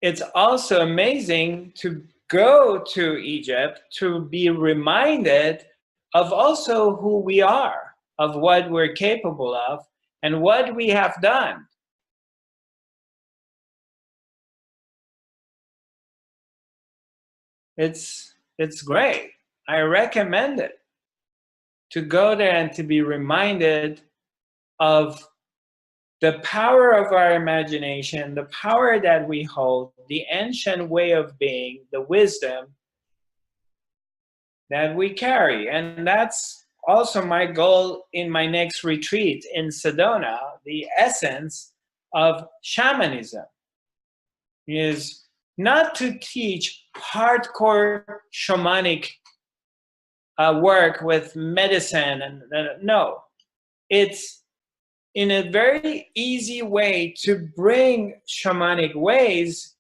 Speaker 1: it's also amazing to go to Egypt to be reminded of also who we are, of what we're capable of, and what we have done. It's great. I recommend it, to go there and to be reminded of the power of our imagination, the power that we hold, the ancient way of being, the wisdom that we carry. And that's also my goal in my next retreat in Sedona. The essence of shamanism is not to teach hardcore shamanic work with medicine. And no, it's in a very easy way to bring shamanic ways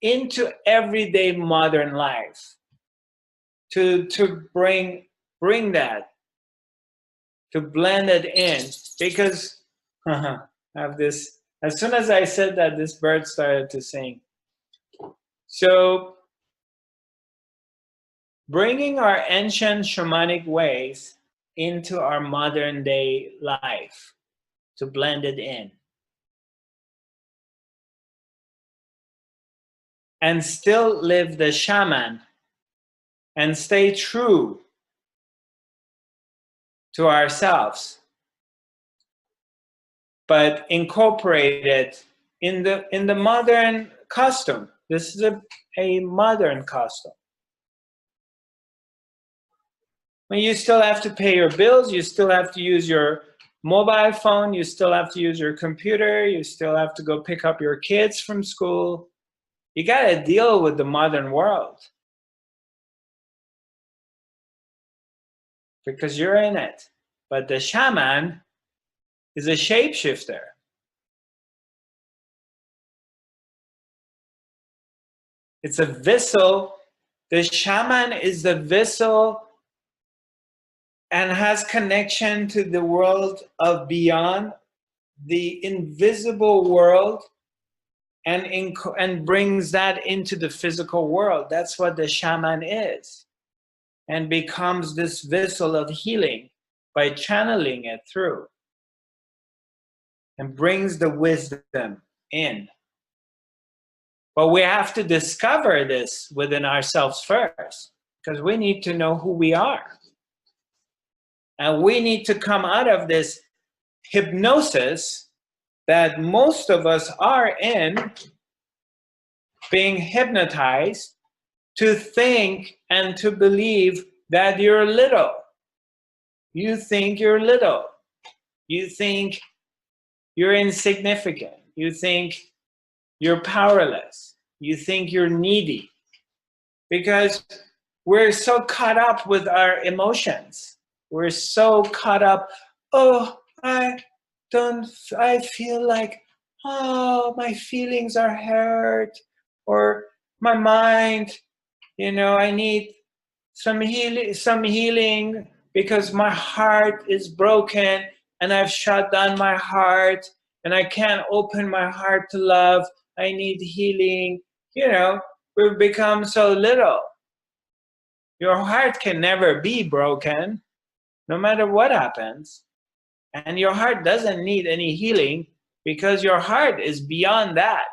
Speaker 1: into everyday modern life, to bring that, to blend it in. Because I have this, as soon as I said that, this bird started to sing. So bringing our ancient shamanic ways into our modern day life, to blend it in. And still live the shaman and stay true to ourselves, but incorporate it in the modern custom. This is a modern custom. When you still have to pay your bills, you still have to use your mobile phone, you still have to use your computer, you still have to go pick up your kids from school. You got to deal with the modern world because you're in it. But the shaman is a shapeshifter. It's a vessel. The shaman is the vessel and has connection to the world of beyond, the invisible world, and brings that into the physical world. That's what the shaman is, and becomes this vessel of healing by channeling it through, and brings the wisdom in. But we have to discover this within ourselves first, because we need to know who we are. And we need to come out of this hypnosis that most of us are in, being hypnotized to think and to believe that you're little. You think you're little. You think you're insignificant. You think you're powerless. You think you're needy. Because we're so caught up with our emotions. We're so caught up, oh, I feel like, oh, my feelings are hurt, or my mind you know, I need some healing because my heart is broken and I've shut down my heart and I can't open my heart to love. I need healing. You know, we've become so little. Your heart can never be broken, no matter what happens. And your heart doesn't need any healing because your heart is beyond that.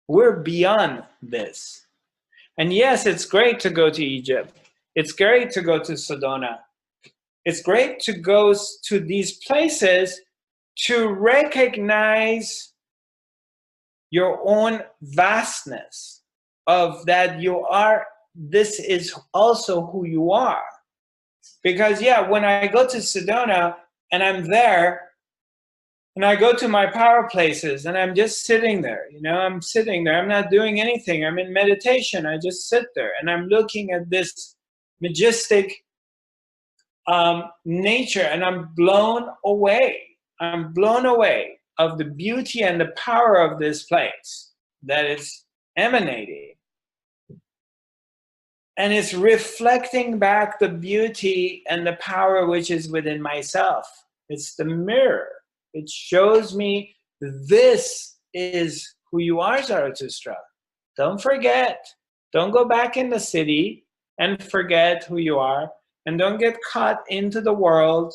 Speaker 1: We're beyond this. And yes, it's great to go to Egypt. It's great to go to Sedona. It's great to go to these places to recognize your own vastness of that you are, this is also who you are. Because yeah, when I go to Sedona and I'm there, and I go to my power places and I'm just sitting there, you know, I'm sitting there, I'm not doing anything, I'm in meditation, I just sit there and I'm looking at this majestic nature and I'm blown away. I'm blown away of the beauty and the power of this place that is emanating. And it's reflecting back the beauty and the power which is within myself. It's the mirror. It shows me this is who you are, Zarathustra. Don't forget. Don't go back in the city and forget who you are. And don't get caught into the world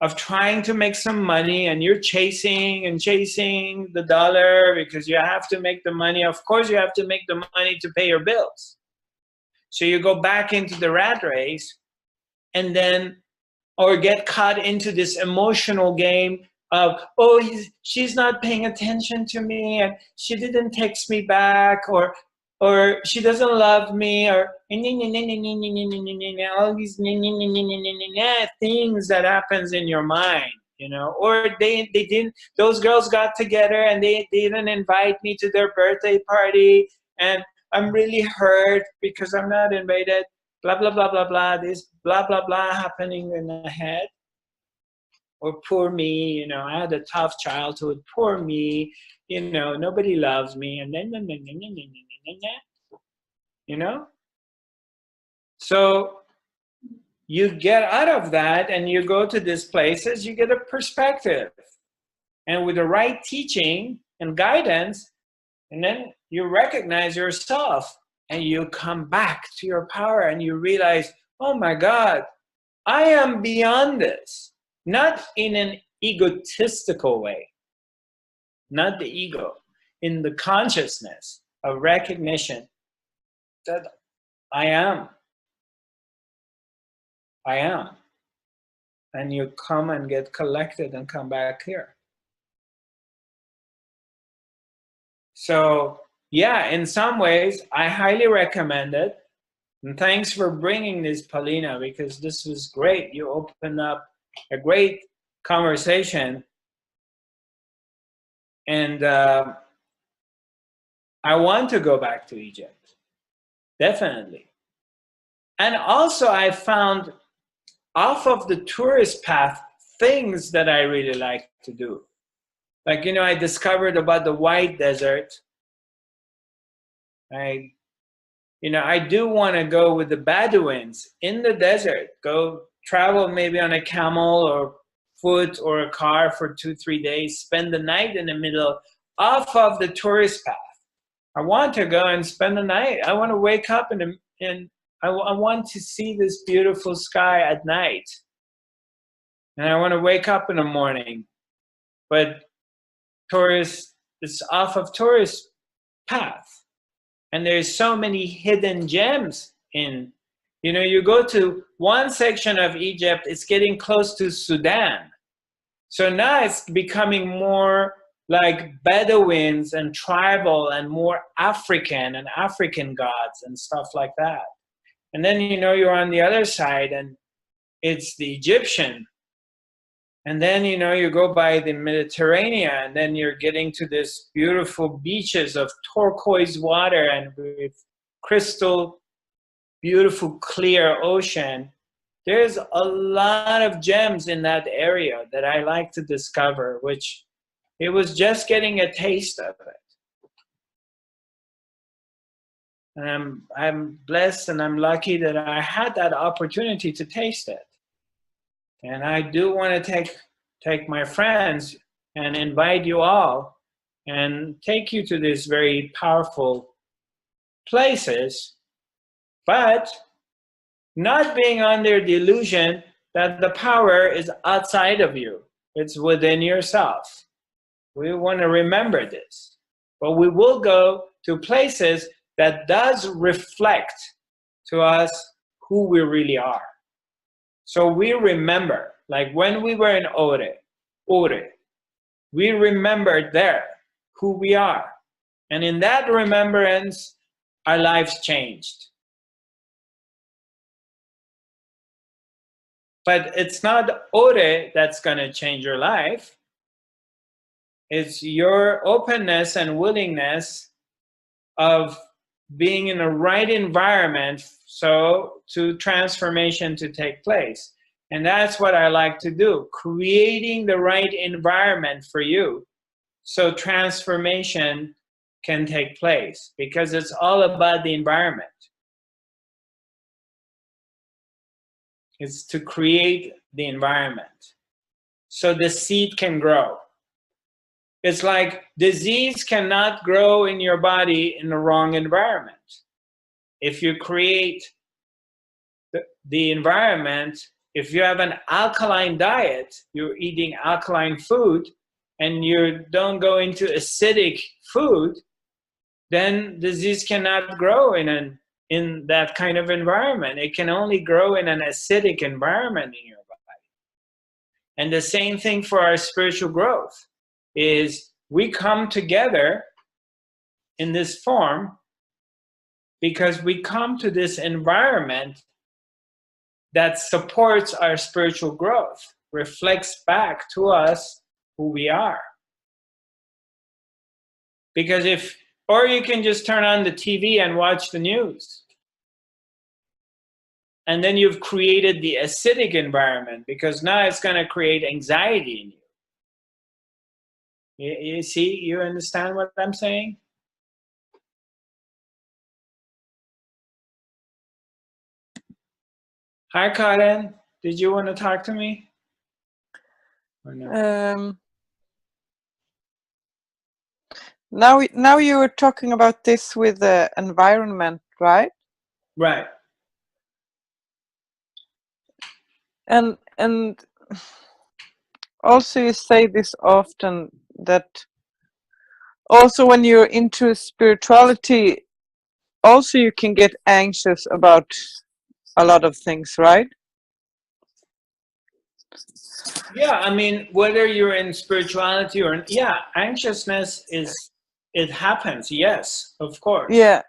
Speaker 1: of trying to make some money and you're chasing and chasing the dollar because you have to make the money. Of course, you have to make the money to pay your bills. So you go back into the rat race and then, or get caught into this emotional game of, oh, she's not paying attention to me and she didn't text me back, or she doesn't love me, or all these things that happens in your mind, you know, or they didn't, those girls got together and they didn't invite me to their birthday party and I'm really hurt because I'm not invited, blah, blah, blah, blah, blah, this blah, blah, blah happening in the head. Or poor me, you know, I had a tough childhood, poor me, you know, nobody loves me, and then, you know? So you get out of that and you go to these places, you get a perspective. And with the right teaching and guidance, and then you recognize yourself and you come back to your power and you realize, oh my God, I am beyond this. Not in an egotistical way, not the ego, in the consciousness of recognition that I am. I am. And you come and get collected and come back here. So yeah, in some ways, I highly recommend it. And thanks for bringing this, Paulina, because this was great. You opened up a great conversation. And I want to go back to Egypt, definitely. And also I found off of the tourist path things that I really like to do. Like, you know, I discovered about the white desert. I do want to go with the Bedouins in the desert, go travel maybe on a camel or foot or a car for 2-3 days, spend the night in the middle off of the tourist path. I want to go and spend the night. I want to wake up and I want to see this beautiful sky at night. And I want to wake up in the morning. But it's off of tourist path. And there's so many hidden gems in, you know, you go to one section of Egypt, it's getting close to Sudan. So now it's becoming more like Bedouins and tribal and more African and African gods and stuff like that. And then, you know, you're on the other side and it's the Egyptian. And then, you know, you go by the Mediterranean and then you're getting to this beautiful beaches of turquoise water and with crystal, beautiful, clear ocean. there's a lot of gems in that area that I like to discover, which it was just getting a taste of it. And I'm blessed and I'm lucky that I had that opportunity to taste it. And I do want to take my friends and invite you all and take you to these very powerful places, but not being under delusion that the power is outside of you. It's within yourself. We want to remember this. But we will go to places that does reflect to us who we really are. So we remember, like when we were in Ore, we remembered there who we are. And in that remembrance, our lives changed. But it's not Ore that's going to change your life. It's your openness and willingness of being in the right environment so to transformation to take place. And that's what I like to do, creating the right environment for you so transformation can take place, because it's all about the environment. It's to create the environment so the seed can grow. It's like disease cannot grow in your body in the wrong environment. If you create the environment, if you have an alkaline diet, you're eating alkaline food, and you don't go into acidic food, then disease cannot grow in that kind of environment. It can only grow in an acidic environment in your body. And the same thing for our spiritual growth is we come together in this form because we come to this environment that supports our spiritual growth, reflects back to us who we are. Because or you can just turn on the TV and watch the news. And then you've created the acidic environment, because now it's going to create anxiety in you. You see, you understand what I'm saying? Hi, Karen. Did you want to talk to me? Or no?
Speaker 6: Now you were talking about this with the environment, right?
Speaker 1: Right.
Speaker 6: And also you say this often, that also when you're into spirituality, also you can get anxious about a lot of things, right?
Speaker 1: Yeah, I mean, whether you're in spirituality or, yeah, anxiousness it happens, yes, of course.
Speaker 6: Yeah.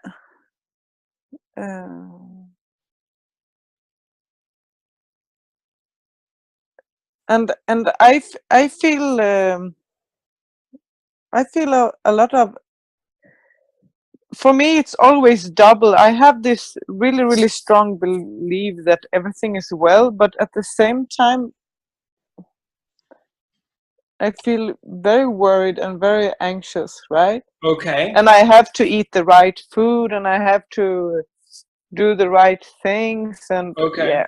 Speaker 6: And I feel a lot of, for me it's always double. I have this really strong belief that everything is well, but at the same time I feel very worried and very anxious, right?
Speaker 1: Okay.
Speaker 6: And I have to eat the right food, and I have to do the right things, and
Speaker 1: okay.
Speaker 6: Yeah.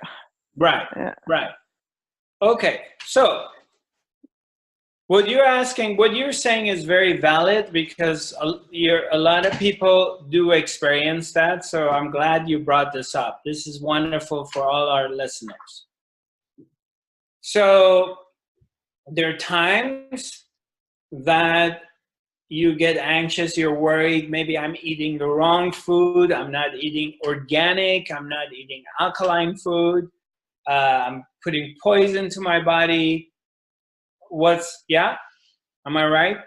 Speaker 1: Right.
Speaker 6: Yeah.
Speaker 1: Right. Okay. So what you're saying is very valid, because a lot of people do experience that. So I'm glad you brought this up. This is wonderful for all our listeners. So there are times that you get anxious, you're worried, maybe I'm eating the wrong food, I'm not eating organic, I'm not eating alkaline food, I'm putting poison to my body. Yeah? Am I right?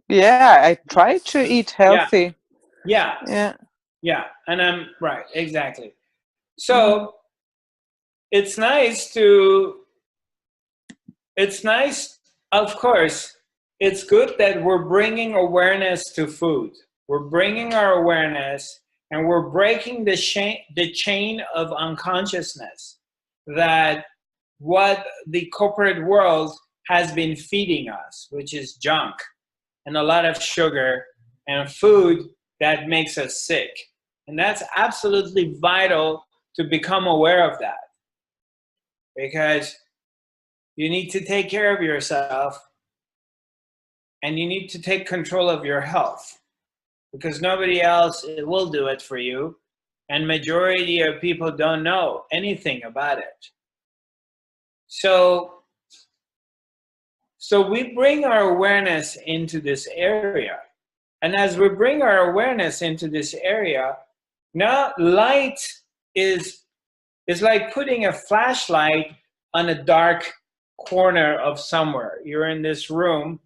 Speaker 6: Yeah, I try to eat healthy.
Speaker 1: Yeah.
Speaker 6: Yeah.
Speaker 1: Yeah, and I'm right, exactly. So it's nice, of course, it's good that we're bringing awareness to food. We're bringing our awareness, and we're breaking the chain of unconsciousness. that what the corporate world has been feeding us, which is junk and a lot of sugar and food that makes us sick. And that's absolutely vital to become aware of that, because you need to take care of yourself and you need to take control of your health, because nobody else will do it for you, and majority of people don't know anything about it. So we bring our awareness into this area, and as we bring our awareness into this area, now light is like putting a flashlight on a dark corner of somewhere. You're in this room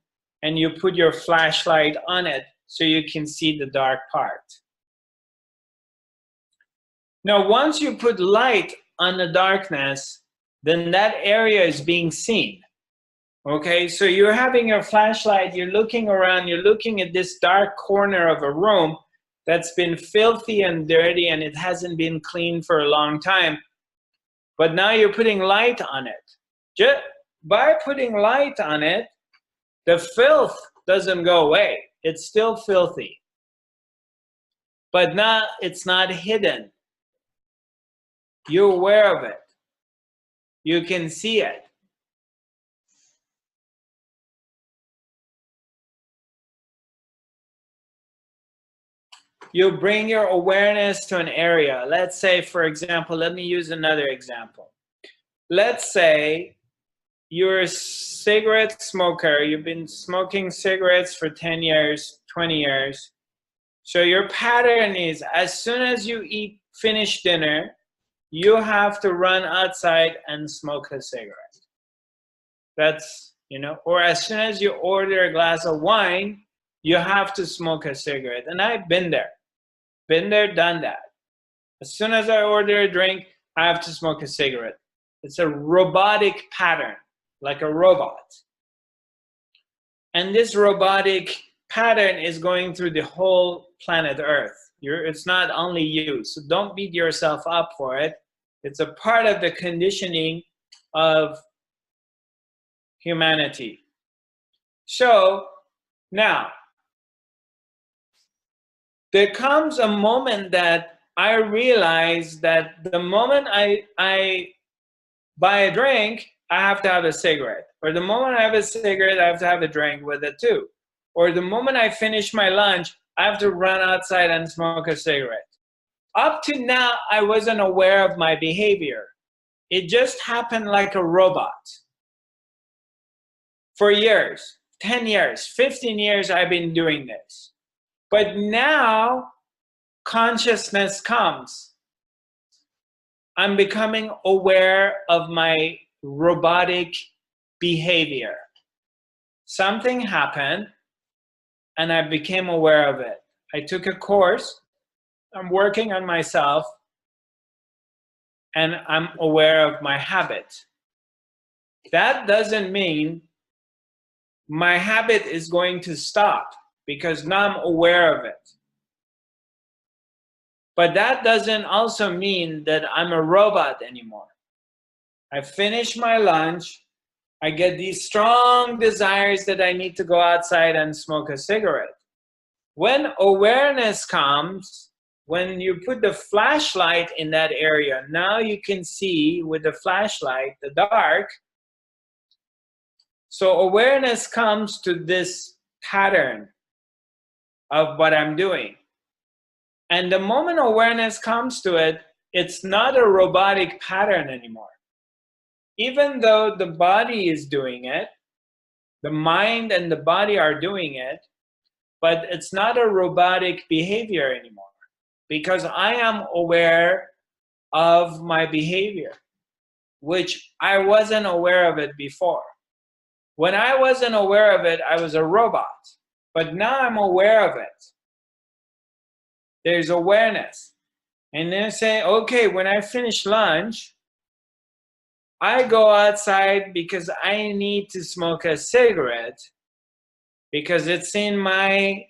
Speaker 1: and you put your flashlight on it so you can see the dark part. Now, once you put light on the darkness, then that area is being seen. Okay, so you're having your flashlight, you're looking around, you're looking at this dark corner of a room that's been filthy and dirty and it hasn't been cleaned for a long time. But now you're putting light on it. Just by putting light on it, the filth doesn't go away. It's still filthy. But now it's not hidden. You're aware of it. You can see it. You bring your awareness to an area. Let's say, for example, let me use another example. Let's say you're a cigarette smoker. You've been smoking cigarettes for 10 years, 20 years. So your pattern is, as soon as you finish dinner, you have to run outside and smoke a cigarette. That's, or as soon as you order a glass of wine, you have to smoke a cigarette. And I've been there. Been there, done that. As soon as I order a drink, I have to smoke a cigarette. It's a robotic pattern, like a robot. And this robotic pattern is going through the whole planet Earth. It's not only you, so don't beat yourself up for it. It's a part of the conditioning of humanity. So now, there comes a moment that I realize that the moment I buy a drink, I have to have a cigarette. Or the moment I have a cigarette, I have to have a drink with it too. Or the moment I finish my lunch, I have to run outside and smoke a cigarette. Up to now, I wasn't aware of my behavior. It just happened like a robot. For years, 10 years, 15 years, I've been doing this. But now, consciousness comes. I'm becoming aware of my robotic behavior. Something happened, and I became aware of it. I took a course. I'm working on myself, and I'm aware of my habit. That doesn't mean my habit is going to stop, because now I'm aware of it. But that doesn't also mean that I'm a robot anymore. I finish my lunch, I get these strong desires that I need to go outside and smoke a cigarette. When awareness comes, when you put the flashlight in that area, now you can see with the flashlight the dark. So awareness comes to this pattern of what I'm doing. And the moment awareness comes to it, it's not a robotic pattern anymore. Even though the body is doing it, the mind and the body are doing it, but it's not a robotic behavior anymore, because I am aware of my behavior, which I wasn't aware of it before. When I wasn't aware of it, I was a robot, but now I'm aware of it. There's awareness. And then say, okay, when I finish lunch, I go outside because I need to smoke a cigarette because it's in my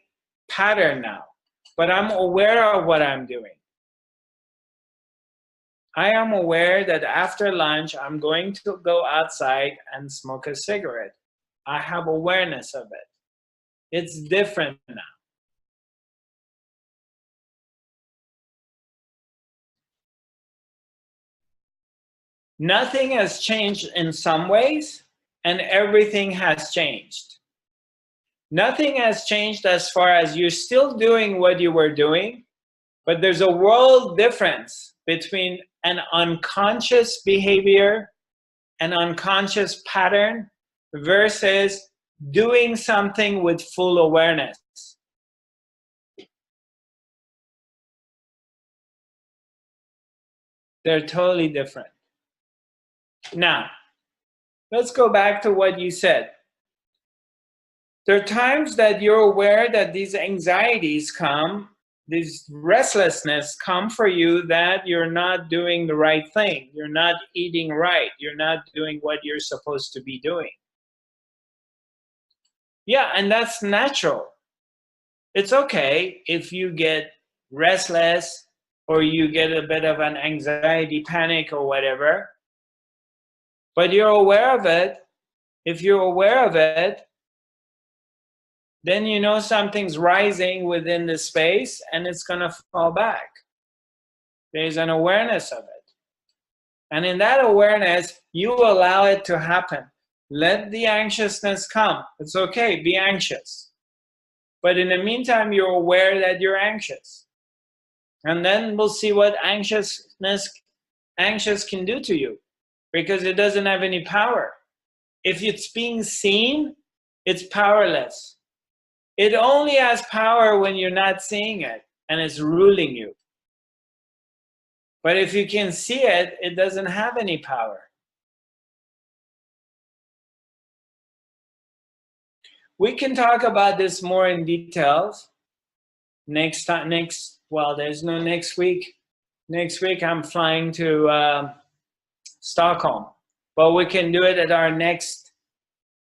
Speaker 1: pattern now. But I'm aware of what I'm doing. I am aware that after lunch, I'm going to go outside and smoke a cigarette. I have awareness of it. It's different now. Nothing has changed in some ways, and everything has changed. Nothing has changed as far as you're still doing what you were doing, but there's a world difference between an unconscious behavior, an unconscious pattern, versus doing something with full awareness. They're totally different. Now, let's go back to what you said. There are times that you're aware that these anxieties come, this restlessness come for you, that you're not doing the right thing. You're not eating right. You're not doing what you're supposed to be doing. Yeah, and that's natural. It's okay if you get restless or you get a bit of an anxiety panic or whatever, but you're aware of it. If you're aware of it, then you know something's rising within the space and it's going to fall back. There's an awareness of it. And in that awareness, you allow it to happen. Let the anxiousness come. It's okay, be anxious. But in the meantime, you're aware that you're anxious. And then we'll see what anxious can do to you, because it doesn't have any power. If it's being seen, it's powerless. It only has power when you're not seeing it and it's ruling you. But if you can see it, it doesn't have any power. We can talk about this more in details next time. Well, there's no next week. Next week I'm flying to Stockholm, but we can do it at our next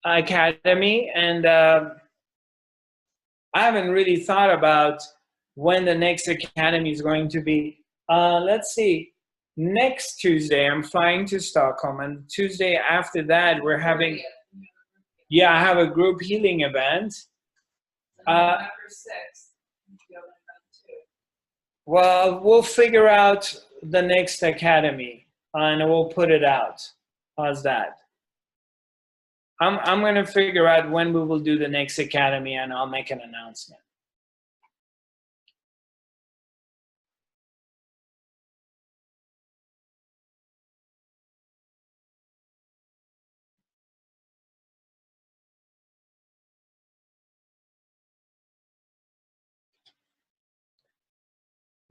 Speaker 1: academy. And I haven't really thought about when the next academy is going to be. Let's see. Next Tuesday, I'm flying to Stockholm, and Tuesday after that, we're having. Yeah, I have a group healing event. November 6th. Well, we'll figure out the next academy, and we'll put it out. How's that? I'm going to figure out when we will do the next academy, and I'll make an announcement.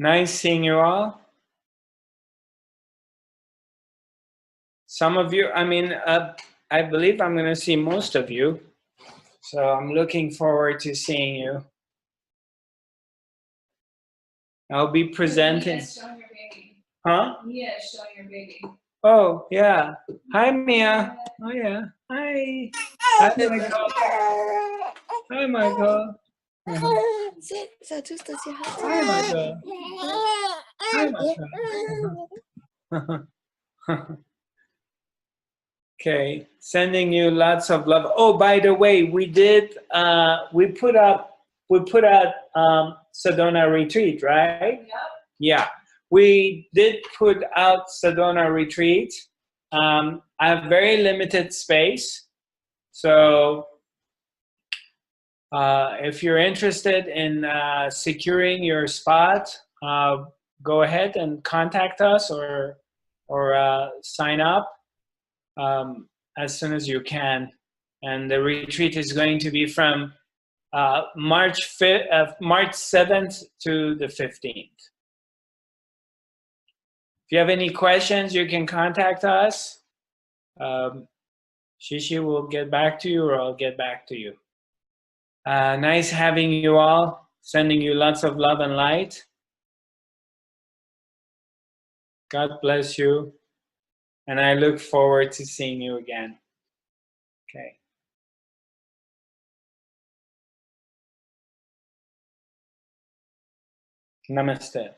Speaker 1: Nice seeing you all. Some of you, I mean, I believe I'm going to see most of you. So I'm looking forward to seeing you. I'll be presenting.
Speaker 5: Mia's showing your baby.
Speaker 1: Huh?
Speaker 5: Mia is showing your baby.
Speaker 1: Oh, yeah. Hi, Mia. Oh, yeah. Hi. Hi, Michael. Hi, Michael.
Speaker 4: Zarathustra, say hi.
Speaker 1: Hi, Michael. Hi, Michael. Okay, sending you lots of love. Oh, by the way, we put out Sedona Retreat, right?
Speaker 5: Yep.
Speaker 1: Yeah, we did put out Sedona Retreat. I have very limited space, so if you're interested in securing your spot, go ahead and contact us or sign up as soon as you can. And the retreat is going to be from March 7th to the 15th. If you have any questions, you can contact us. Shishi will get back to you, or I'll get back to you. Nice having you all. Sending you lots of love and light. God bless you. And I look forward to seeing you again. Okay. Namaste.